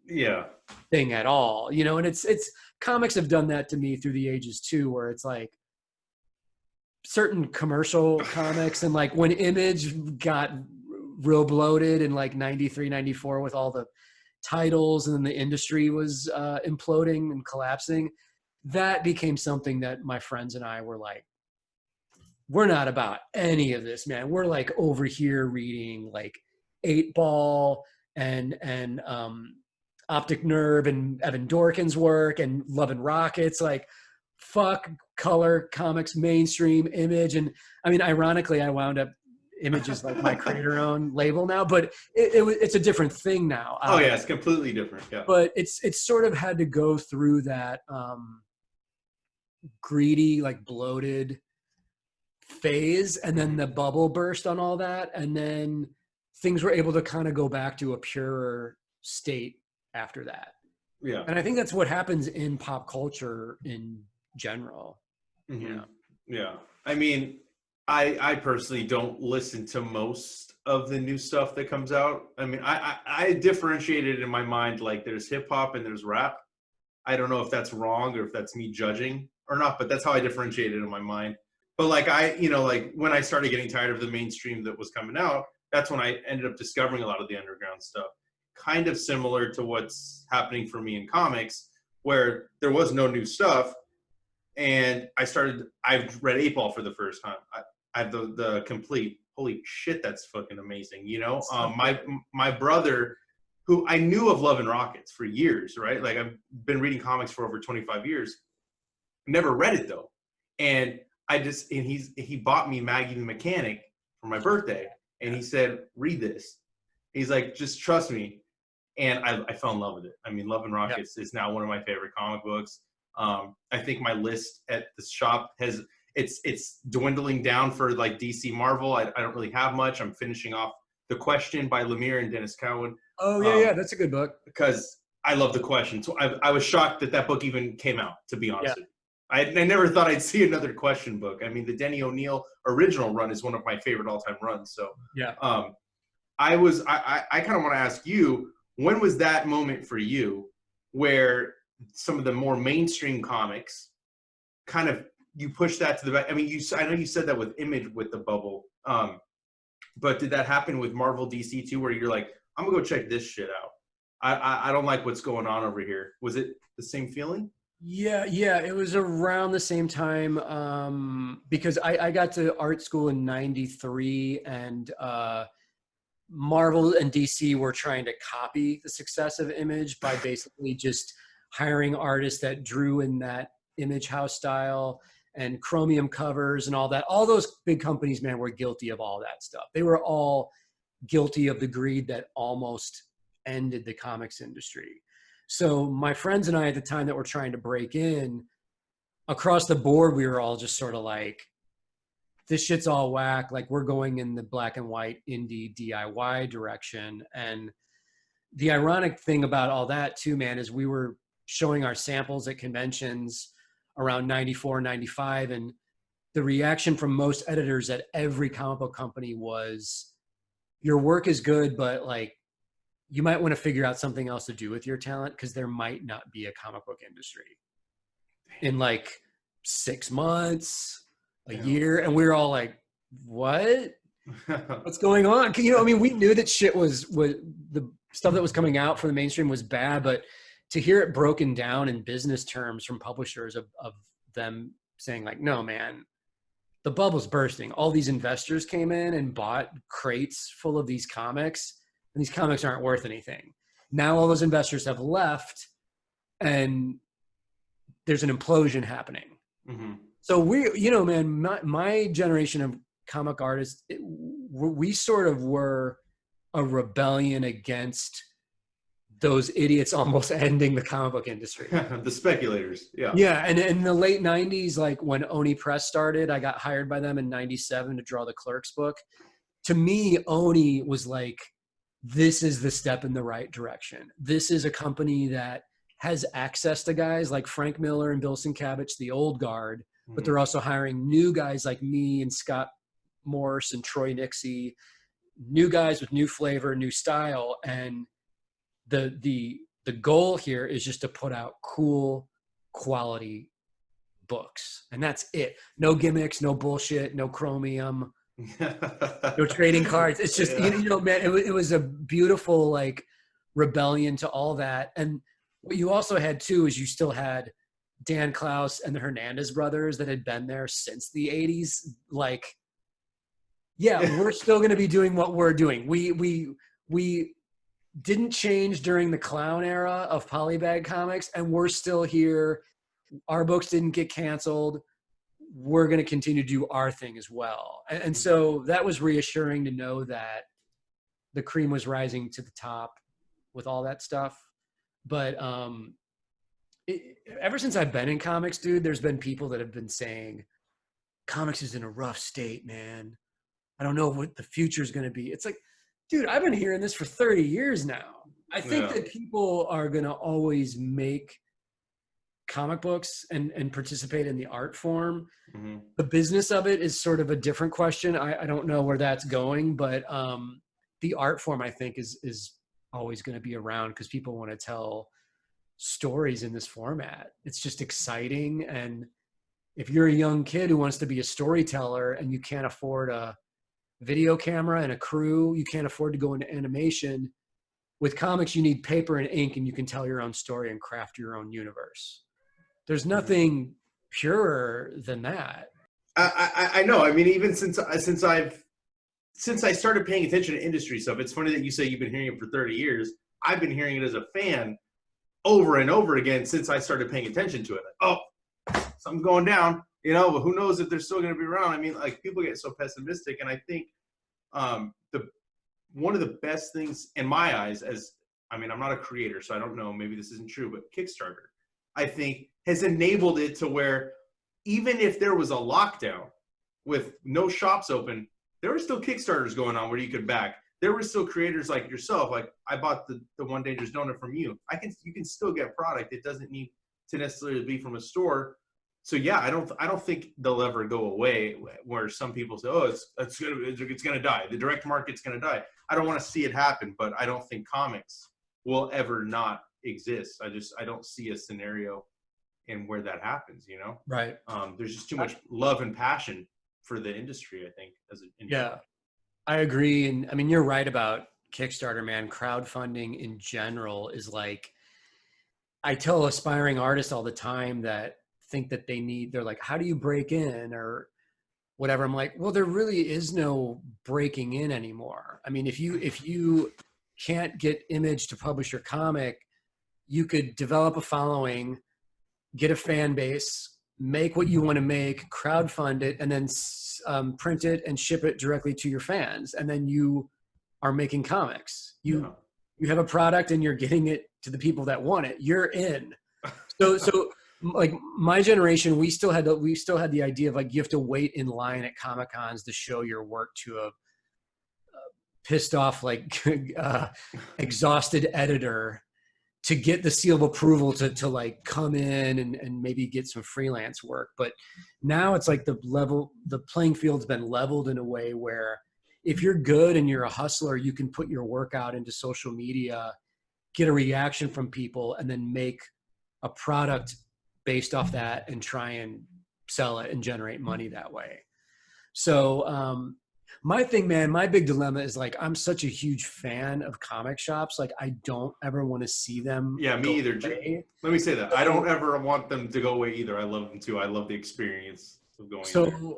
thing at all, you know? And it's comics have done that to me through the ages too, where it's like certain commercial comics, and like when Image got real bloated in like 93, 94 with all the titles, and then the industry was imploding and collapsing, that became something that my friends and I were like, we're not about any of this, man. We're like over here reading like 8 Ball and Optic Nerve and Evan Dorkin's work and Love and Rockets. Like, fuck color comics, mainstream, Image. And I mean, ironically, I wound up, Image is like my creator-owned label now, but it's a different thing now. Oh yeah, it's completely different. Yeah, but it's sort of had to go through that greedy, like bloated phase, and then the bubble burst on all that, and then things were able to kind of go back to a purer state after that. Yeah, and I think that's what happens in pop culture in general. Yeah, I mean, I personally don't listen to most of the new stuff that comes out. I mean, I differentiate it in my mind, like there's hip hop and there's rap. I don't know if that's wrong or if that's me judging or not, but that's how I differentiate it in my mind. But like like when I started getting tired of the mainstream that was coming out, that's when I ended up discovering a lot of the underground stuff. Kind of similar to what's happening for me in comics, where there was no new stuff. And I've read 8 Ball for the first time. I have the complete, holy shit, that's fucking amazing. You know, my brother, who I knew of Love and Rockets for years, right? Like I've been reading comics for over 25 years. Never read it though. And he bought me Maggie the Mechanic for my birthday. And he said, read this. He's like, just trust me. And I fell in love with it. I mean, Love and Rockets is now one of my favorite comic books. I think my list at the shop it's dwindling down for like DC Marvel. I don't really have much. I'm finishing off The Question by Lemire and Dennis Cowan. Oh yeah, that's a good book. Because I love The Question. So I was shocked that book even came out, to be honest with you. I never thought I'd see another Question book. I mean, the Denny O'Neil original run is one of my favorite all-time runs. So I kind of want to ask you, when was that moment for you where some of the more mainstream comics kind of, you push that to the back? I mean, I know you said that with Image, with the bubble, but did that happen with Marvel DC too, where you're like, I'm gonna go check this shit out? I don't like what's going on over here. Was it the same feeling? Yeah, it was around the same time, because I got to art school in '93, and Marvel and DC were trying to copy the success of Image by basically just hiring artists that drew in that Image house style and chromium covers and all that. All those big companies, man, were guilty of all that stuff. They were all guilty of the greed that almost ended the comics industry. So my friends and I at the time that were trying to break in, across the board, we were all just sort of like, this shit's all whack. Like, we're going in the black and white indie DIY direction. And the ironic thing about all that too, man, is we were showing our samples at conventions around 94, 95. And the reaction from most editors at every comic book company was, your work is good, but like, you might want to figure out something else to do with your talent, because there might not be a comic book industry in like 6 months, a year. And we were all like, what? What's going on? You know, I mean, we knew that shit was the stuff that was coming out from the mainstream was bad, but to hear it broken down in business terms from publishers of them saying like, no, man, the bubble's bursting. All these investors came in and bought crates full of these comics, and these comics aren't worth anything. Now all those investors have left, and there's an implosion happening. Mm-hmm. So we, you know, man, my generation of comic artists, we sort of were a rebellion against those idiots almost ending the comic book industry. The speculators. Yeah. Yeah. And in the late 90s, like when Oni Press started, I got hired by them in 97 to draw the Clerks book. To me, Oni was like, this is the step in the right direction. This is a company that has access to guys like Frank Miller and Bill Sienkiewicz, the old guard, but they're also hiring new guys like me and Scott Morse and Troy Nixie, new guys with new flavor, new style. And the goal here is just to put out cool quality books. And that's it. No gimmicks, no bullshit, no chromium, no trading cards. It's just, you know, man, it was a beautiful like rebellion to all that. And what you also had too, is you still had Dan Klaus and the Hernandez brothers that had been there since the 80s. Like, yeah, we're still going to be doing what we're doing. We didn't change during the clown era of Polybag Comics, and we're still here. Our books didn't get canceled. We're going to continue to do our thing as well. And so that was reassuring to know that the cream was rising to the top with all that stuff. But ever since I've been in comics, dude, there's been people that have been saying, comics is in a rough state, man. I don't know what the future is going to be. It's like, dude, I've been hearing this for 30 years now. I think that people are going to always make comic books and participate in the art form. Mm-hmm. The business of it is sort of a different question. I don't know where that's going, but the art form, I think, is always going to be around because people want to tell stories in this format. It's just exciting. And if you're a young kid who wants to be a storyteller and you can't afford a video camera and a crew, you can't afford to go into animation, with comics you need paper and ink, and you can tell your own story and craft your own universe. There's nothing purer than that. I know. I mean, even since I started paying attention to industry stuff, it's funny that you say you've been hearing it for 30 years. I've been hearing it as a fan over and over again since I started paying attention to it. Like, oh, something's going down, you know, but who knows if they're still going to be around. I mean, like, people get so pessimistic, and I think one of the best things in my eyes, I'm not a creator, so I don't know, maybe this isn't true, but Kickstarter, I think, has enabled it to where even if there was a lockdown with no shops open, there were still Kickstarters going on where you could back. There were still creators like yourself. Like, I bought the One Dangerous Donut from you. You can still get product. It doesn't need to necessarily be from a store. So yeah, I don't think they'll ever go away. Where some people say, oh, it's gonna die. The direct market's gonna die. I don't want to see it happen, but I don't think comics will ever not exist. I don't see a scenario in where that happens. You know, right? There's just too much love and passion for the industry, I think, as an industry. Yeah, I agree. And I mean, you're right about Kickstarter, man, crowdfunding in general is like, I tell aspiring artists all the time that think that they're like, how do you break in or whatever? I'm like, well, there really is no breaking in anymore. I mean, if you can't get Image to publish your comic, you could develop a following, get a fan base, make what you want to make, crowdfund it, and then print it and ship it directly to your fans. And then you are making comics. You have a product and you're getting it to the people that want it. You're in. So like my generation, we still had the idea of like, you have to wait in line at Comic Cons to show your work to a pissed off, like exhausted editor to get the seal of approval to like come in and maybe get some freelance work. But now it's like the playing field's been leveled in a way where if you're good and you're a hustler, you can put your work out into social media, get a reaction from people, and then make a product based off that and try and sell it and generate money that way. So my thing, man, my big dilemma is like, I'm such a huge fan of comic shops. Like, I don't ever want to see them. Yeah, me either. Away. Let me say that. I don't ever want them to go away either. I love them too. I love the experience of going there.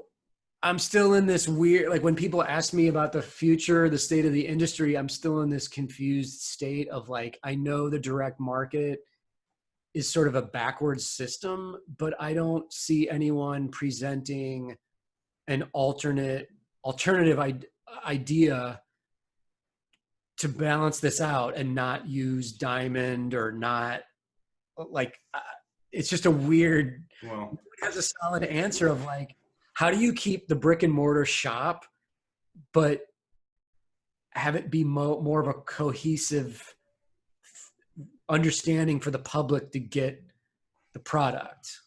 I'm still in this weird, like when people ask me about the future, the state of the industry, I'm still in this confused state of like, I know the direct market is sort of a backwards system, but I don't see anyone presenting an alternative idea to balance this out and not use diamond or not like, it's just a weird, well, it has a solid answer of like, how do you keep the brick and mortar shop, but have it be more of a cohesive understanding for the public to get the product?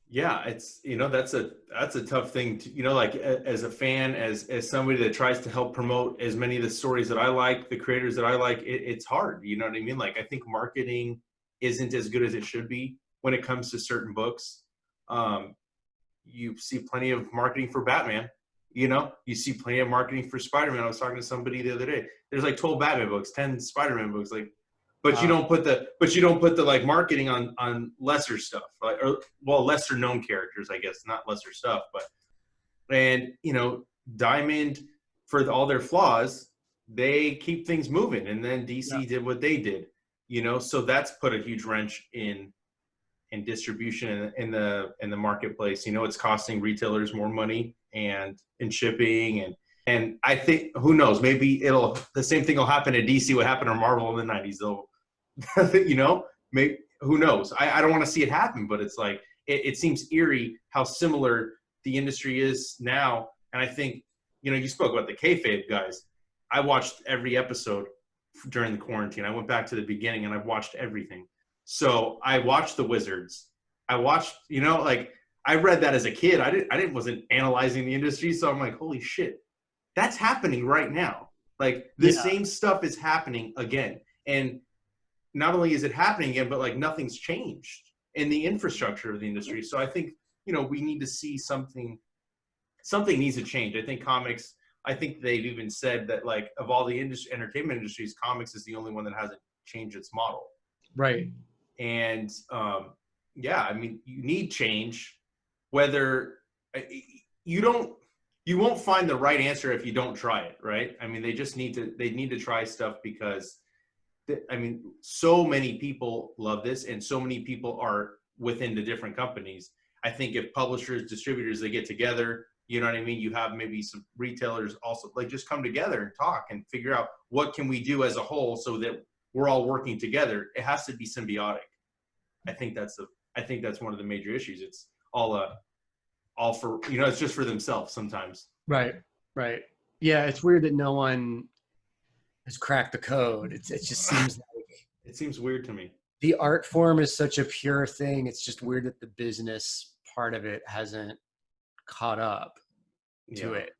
Yeah, it's, that's a tough thing to, like as a fan, as somebody that tries to help promote as many of the stories that I like, the creators that I like, it's hard. You know what I mean? Like, I think marketing isn't as good as it should be when it comes to certain books. You see plenty of marketing for Batman, you see plenty of marketing for Spider-Man. I was talking to somebody the other day. There's like 12 Batman books, 10 Spider-Man books, like, but you don't put the like marketing on lesser stuff, right? Or lesser known characters, I guess, not lesser stuff, but, and Diamond, for all their flaws, they keep things moving, and then DC did what they did, so that's put a huge wrench in distribution in the marketplace. It's costing retailers more money and in shipping, and I think, who knows, maybe the same thing will happen to DC, what happened to Marvel in the 90s. They'll maybe, who knows? I don't want to see it happen, but it's like, it seems eerie how similar the industry is now. And I think, you spoke about the kayfabe guys. I watched every episode during the quarantine. I went back to the beginning and I've watched everything. So I watched the Wizards. I watched, like, I read that as a kid. Wasn't analyzing the industry. So I'm like, holy shit, that's happening right now. Like, the same stuff is happening again. And not only is it happening again, but like, nothing's changed in the infrastructure of the industry. So I think, we need to see something needs to change. I think comics, I think they've even said that, like, of all the entertainment industries, comics is the only one that hasn't changed its model. Right. And I mean, you need change. Whether you won't find the right answer if you don't try it, right? I mean, they need to try stuff, because so many people love this, and so many people are within the different companies. I think if publishers, distributors, they get together, you know what I mean? You have maybe some retailers also, like, just come together and talk and figure out what can we do as a whole so that we're all working together. It has to be symbiotic. I think that's one of the major issues. It's all for, it's just for themselves sometimes. Right. Yeah, it's weird that no one has cracked the code. It just seems like, it seems weird to me. The art form is such a pure thing. It's just weird that the business part of it hasn't caught up to it.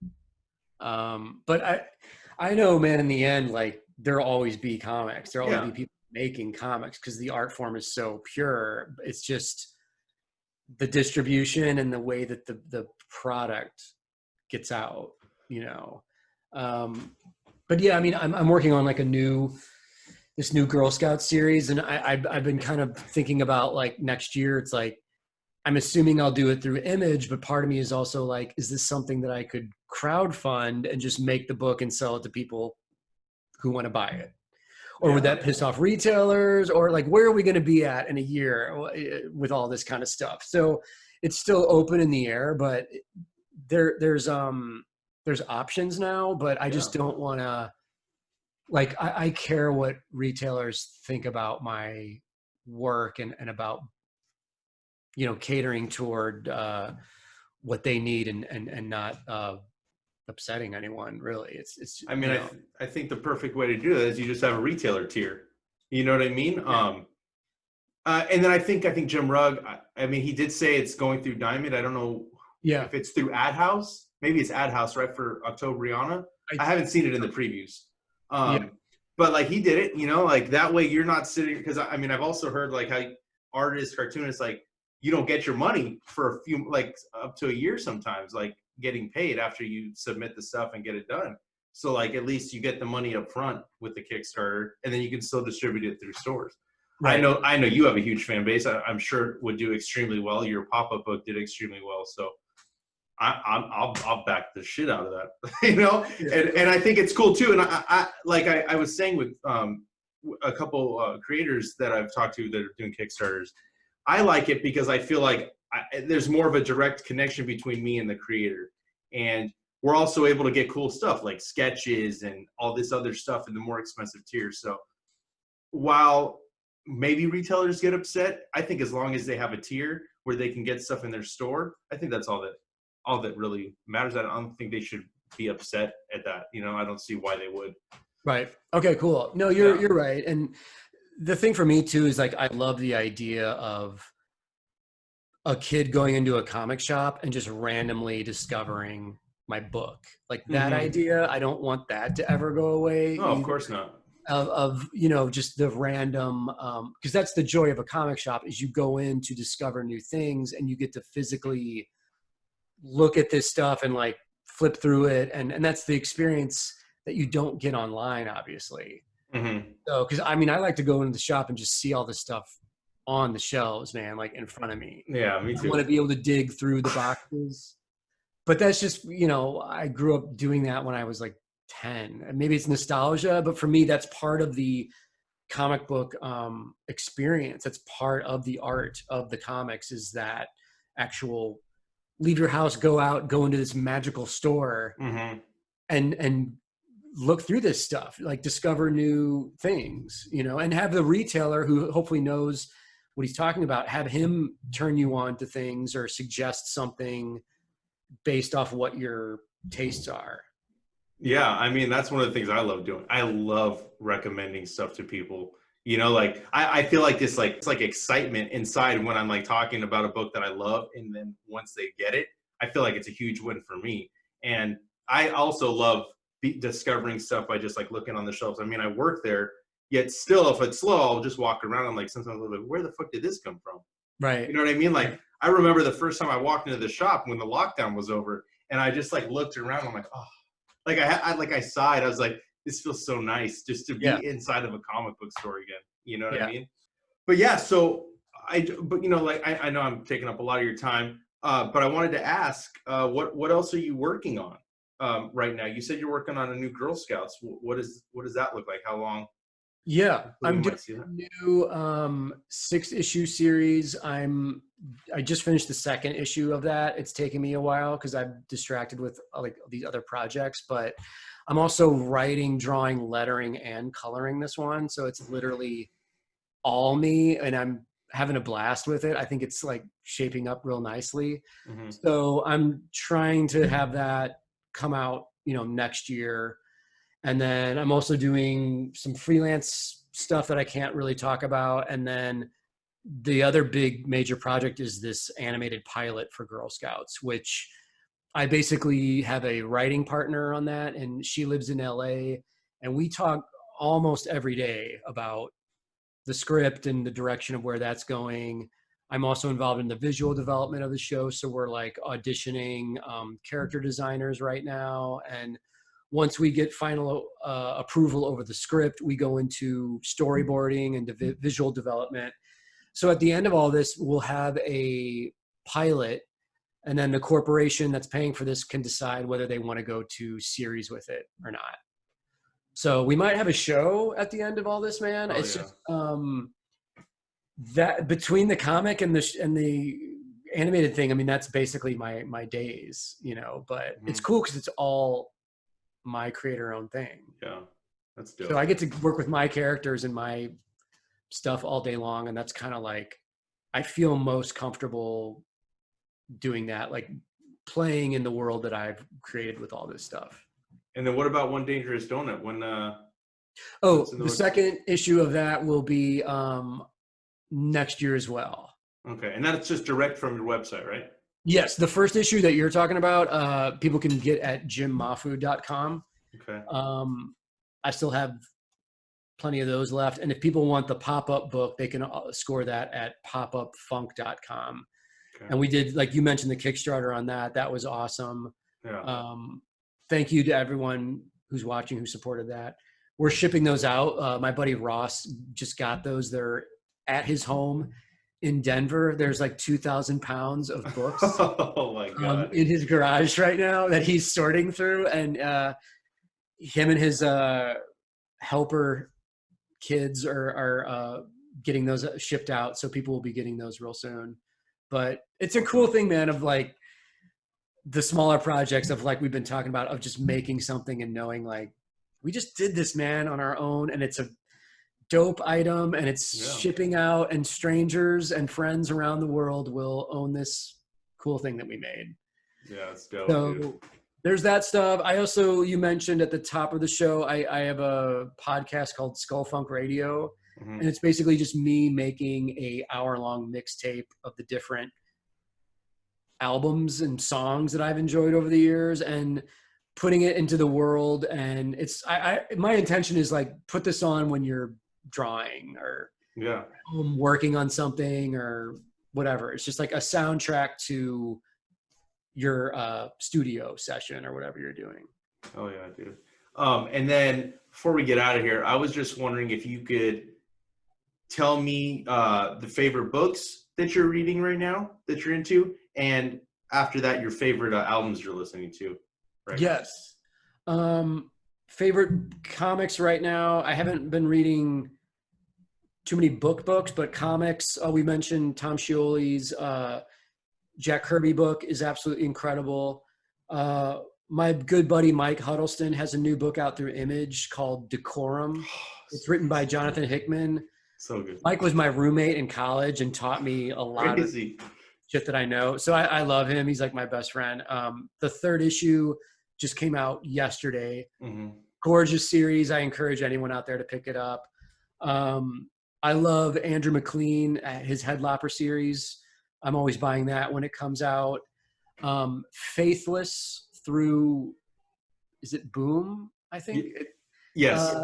But I know, man, in the end, like, there'll always be comics. There'll always be people making comics, because the art form is so pure. It's just the distribution and the way that the product gets out, But yeah, I mean, I'm working on like this new Girl Scout series, and I've been kind of thinking about like next year. It's like I'm assuming I'll do it through Image, but part of me is also like, is this something that I could crowdfund and just make the book and sell it to people who want to buy it? Or would Yeah. that piss off retailers? Or like, where are we going to be at in a year with all this kind of stuff? So it's still open in the air, but there's options now. But I just don't want to. Like, I care what retailers think about my work and about, you know, catering toward what they need and not upsetting anyone. Really, it's I mean, you know. I think the perfect way to do that is you just have a retailer tier. You know what I mean? And then I think Jim Rugg. I mean, he did say it's going through Diamond. I don't know Yeah, if it's through Ad House. Maybe it's Ad House, right, for Octobriana. I haven't seen it in the previews. Yeah, But like he did it, you know, like that way you're not sitting, because I mean, I've also heard like how artists, cartoonists, like you don't get your money for a few, like up to a year sometimes, like getting paid after you submit the stuff and get it done. So like at least you get the money up front with the Kickstarter, and then you can still distribute it through stores. right. I know you have a huge fan base. I'm sure it would do extremely well. Your pop-up book did extremely well. So I'll back the shit out of that, you know. And I think it's cool too. And I was saying with a couple creators that I've talked to that are doing Kickstarters, I like it because I feel like there's more of a direct connection between me and the creator, and we're also able to get cool stuff like sketches and all this other stuff in the more expensive tiers. So while maybe retailers get upset, I think as long as they have a tier where they can get stuff in their store, I think that's all that really matters. I don't think they should be upset at that. You know, I don't see why they would. Right. Okay, cool. No, you're right. And the thing for me too is like I love the idea of a kid going into a comic shop and just randomly discovering my book. Like that idea, I don't want that to ever go away. No, of course not. Of you know, just the random because that's the joy of a comic shop is you go in to discover new things and you get to physically look at this stuff and like flip through it, and that's the experience that you don't get online, obviously. So because I mean I like to go into the shop and just see all this stuff on the shelves, man, like in front of me. Yeah, me I too. want to be able to dig through the boxes, but that's just, you know, I grew up doing that when I was like 10, and maybe it's nostalgia, but for me that's part of the comic book experience. That's part of the art of the comics, is that actual leave your house, go out, go into this magical store and look through this stuff, like discover new things, you know, and have the retailer who hopefully knows what he's talking about, have him turn you on to things or suggest something based off what your tastes are. Yeah, I mean, that's one of the things I love doing. I love recommending stuff to people. You know, like I feel like this, like it's like excitement inside when I'm like talking about a book that I love, and then once they get it, I feel like it's a huge win for me. And I also love discovering stuff by just like looking on the shelves. I mean, I work there, yet still, if it's slow, I'll just walk around. I'm like, sometimes I'm like, where the fuck did this come from? Right. You know what I mean? Like, I remember the first time I walked into the shop when the lockdown was over, and I just like looked around. I'm like, oh, like I sighed. I was like, this feels so nice just to be inside of a comic book store again. You know what I mean? But yeah, so but you know, like I know I'm taking up a lot of your time, but I wanted to ask, what else are you working on right now? You said you're working on a new Girl Scouts. What does that look like? How long? Yeah, I'm doing a new 6-issue series. I just finished the second issue of that. It's taken me a while because I'm distracted with like these other projects, but I'm also writing, drawing, lettering, and coloring this one. So it's literally all me, and I'm having a blast with it. I think it's like shaping up real nicely. So I'm trying to have that come out, you know, next year. And then I'm also doing some freelance stuff that I can't really talk about. And then the other big major project is this animated pilot for Girl Scouts, which I basically have a writing partner on that, and she lives in LA, and we talk almost every day about the script and the direction of where that's going. I'm also involved in the visual development of the show. So we're like auditioning character designers right now, and once we get final approval over the script, we go into storyboarding and visual development. So at the end of all this, we'll have a pilot, and then the corporation that's paying for this can decide whether they want to go to series with it or not. So we might have a show at the end of all this, man. It's just that between the comic and the animated thing, I mean, that's basically my days, you know. But it's cool because it's all my creator-owned thing. Yeah, that's dope. So I get to work with my characters and my stuff all day long, and that's kind of like I feel most comfortable doing that, like playing in the world that I've created with all this stuff. And then what about One Dangerous Donut? When the second issue of that will be next year as well. Okay, and that's just direct from your website, right? Yes, the first issue that you're talking about, people can get at jimmahfood.com. Okay. I still have plenty of those left, and if people want the pop-up book, they can score that at popupfunk.com. Okay. And we did, like you mentioned, the Kickstarter on that. That was awesome. Yeah. Thank you to everyone who's watching who supported that. We're shipping those out. My buddy Ross just got those. They're at his home in Denver. There's like 2,000 pounds of books oh my God. In his garage right now that he's sorting through. And him and his helper kids are getting those shipped out. So people will be getting those real soon. But it's a cool thing, man, of like the smaller projects of like we've been talking about, of just making something and knowing like we just did this, man, on our own, and it's a dope item, and it's shipping out, and strangers and friends around the world will own this cool thing that we made. Yeah, it's dope. So dude. There's that stuff. I also, you mentioned at the top of the show, I have a podcast called Skull Funk Radio. And it's basically just me making a hour-long mixtape of the different albums and songs that I've enjoyed over the years and putting it into the world. And it's, my intention is like, put this on when you're drawing or working on something or whatever. It's just like a soundtrack to your studio session or whatever you're doing. Oh yeah, dude. And then before we get out of here, I was just wondering if you could tell me the favorite books that you're reading right now, that you're into, and after that, your favorite albums you're listening to. Right. Yes. Favorite comics right now. I haven't been reading too many books, but comics. We mentioned Tom Scioli's Jack Kirby book is absolutely incredible. My good buddy Mike Huddleston has a new book out through Image called Decorum. It's written by Jonathan Hickman. So good. Mike was my roommate in college and taught me a lot of shit that I know. So I love him. He's like my best friend. The third issue just came out yesterday. Gorgeous series. I encourage anyone out there to pick it up. I love Andrew McLean, his Headlopper series. I'm always buying that when it comes out. Faithless through, is it Boom? I think. Yes.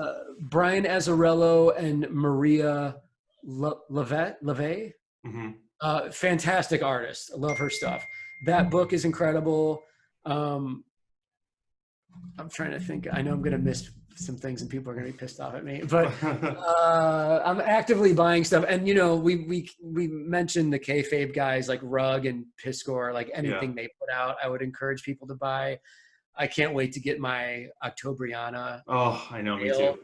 Brian Azzarello and Maria LeVay. Fantastic artist. I love her stuff. That book is incredible. I'm trying to think. I know I'm going to miss some things and people are going to be pissed off at me, but I'm actively buying stuff. And, you know, we mentioned the kayfabe guys like Rug and Piscor, like anything they put out, I would encourage people to buy. I can't wait to get my Octobriana. Oh, I know, me too.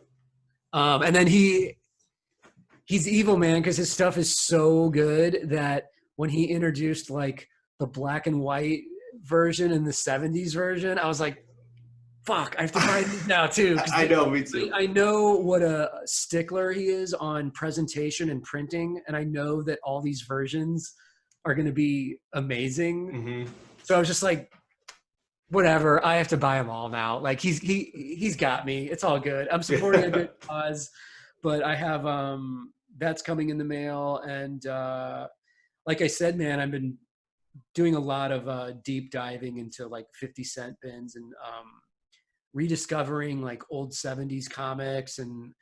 And then he's evil, man, because his stuff is so good that when he introduced like the black and white version and the 70s version, I was like, fuck, I have to buy these now too. I know, me too. I know what a stickler he is on presentation and printing, and I know that all these versions are going to be amazing. So I was just like, whatever, I have to buy them all now. Like he's got me. It's all good. I'm supporting a good cause, but I have that's coming in the mail. And like I said, man, I've been doing a lot of deep diving into like 50 cent bins and rediscovering like old 70s comics and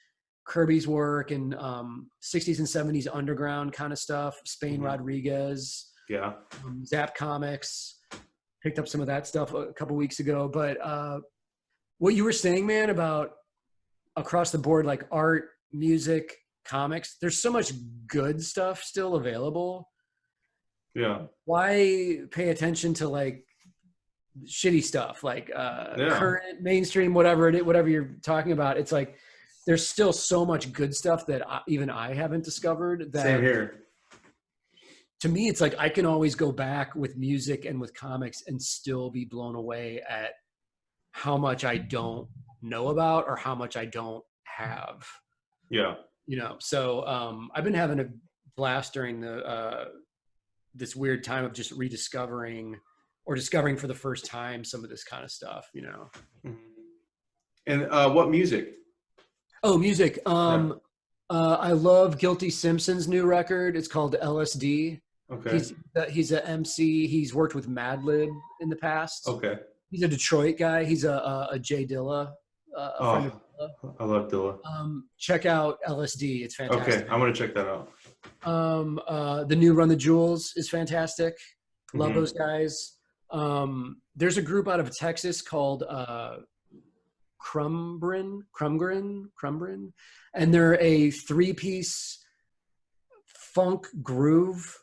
Kirby's work and 60s and 70s underground kind of stuff. Spain Rodriguez, Zap Comics. Picked up some of that stuff a couple weeks ago, but what you were saying, man, about across the board, like art, music, comics, there's so much good stuff still available. Yeah. Why pay attention to like shitty stuff, like Yeah. current mainstream, whatever you're talking about? It's like there's still so much good stuff that even I haven't discovered. That Same here. To me, it's like I can always go back with music and with comics and still be blown away at how much I don't know about or how much I don't have. Yeah. You know, so I've been having a blast during the this weird time of just rediscovering or discovering for the first time some of this kind of stuff, you know. And what music? Oh, music. I love Guilty Simpson's new record. It's called LSD. Okay. He's a MC. He's worked with Madlib in the past. Okay. He's a Detroit guy. He's a Jay Dilla, friend of Dilla. I love Dilla. Check out LSD. It's fantastic. Okay, I'm gonna check that out. The new Run the Jewels is fantastic. Love Mhm. those guys. There's a group out of Texas called Crumbrin, and they're a 3-piece funk groove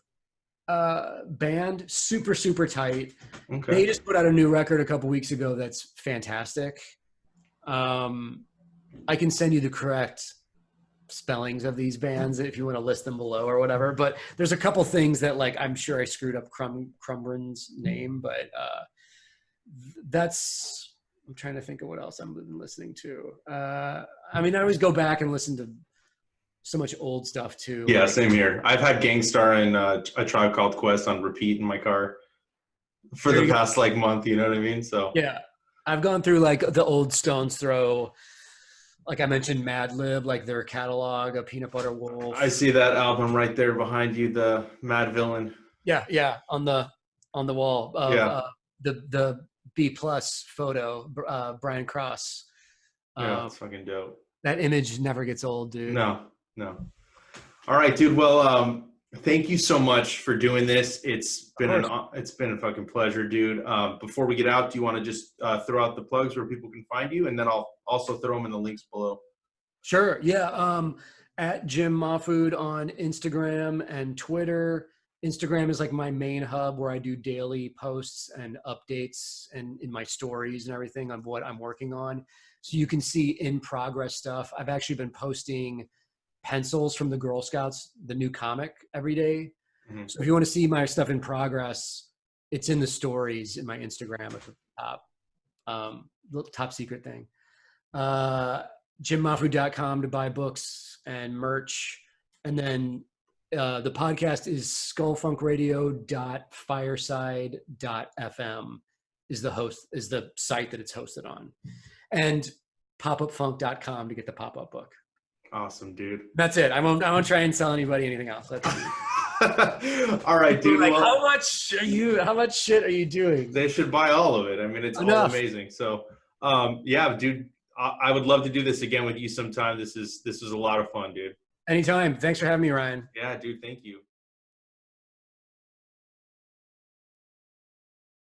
band, super tight. Okay. They just put out a new record a couple weeks ago that's fantastic. I can send you the correct spellings of these bands if you want to list them below or whatever, but there's a couple things that like I'm sure I screwed up Crumbrin's name, but that's, I'm trying to think of what else I've been listening to. I mean, I always go back and listen to so much old stuff too. Yeah, like, same here. I've had Gangstar and A Tribe Called Quest on repeat in my car for the past like month. You know what I mean? So yeah, I've gone through like the old Stones Throw. Like I mentioned, Madlib, like their catalog, a Peanut Butter Wolf. I see that album right there behind you, the Mad Villain. Yeah, on the wall. The B+ photo, Brian Cross. Yeah, that's fucking dope. That image never gets old, dude. No. All right, dude. Well, thank you so much for doing this. It's been a fucking pleasure, dude. Before we get out, do you want to just throw out the plugs where people can find you, and then I'll also throw them in the links below. Sure. Yeah. At Jim Mahfood on Instagram and Twitter. Instagram is like my main hub where I do daily posts and updates and in my stories and everything on what I'm working on. So you can see in progress stuff. I've actually been posting pencils from the Girl Scouts, the new comic, every day. Mm-hmm. So if you want to see my stuff in progress, it's in the stories in my Instagram at the top. Top secret thing. JimMahfood.com to buy books and merch. And then the podcast is skullfunkradio.fireside.fm is the site that it's hosted on. And popupfunk.com to get the pop-up book. Awesome, dude. That's it. I won't try and sell anybody anything else. That's it. All right, dude. Like, how much shit are you doing? They should buy all of it. I mean, it's all amazing. So, yeah, dude, I would love to do this again with you sometime. This is a lot of fun, dude. Anytime. Thanks for having me, Ryan. Yeah, dude. Thank you.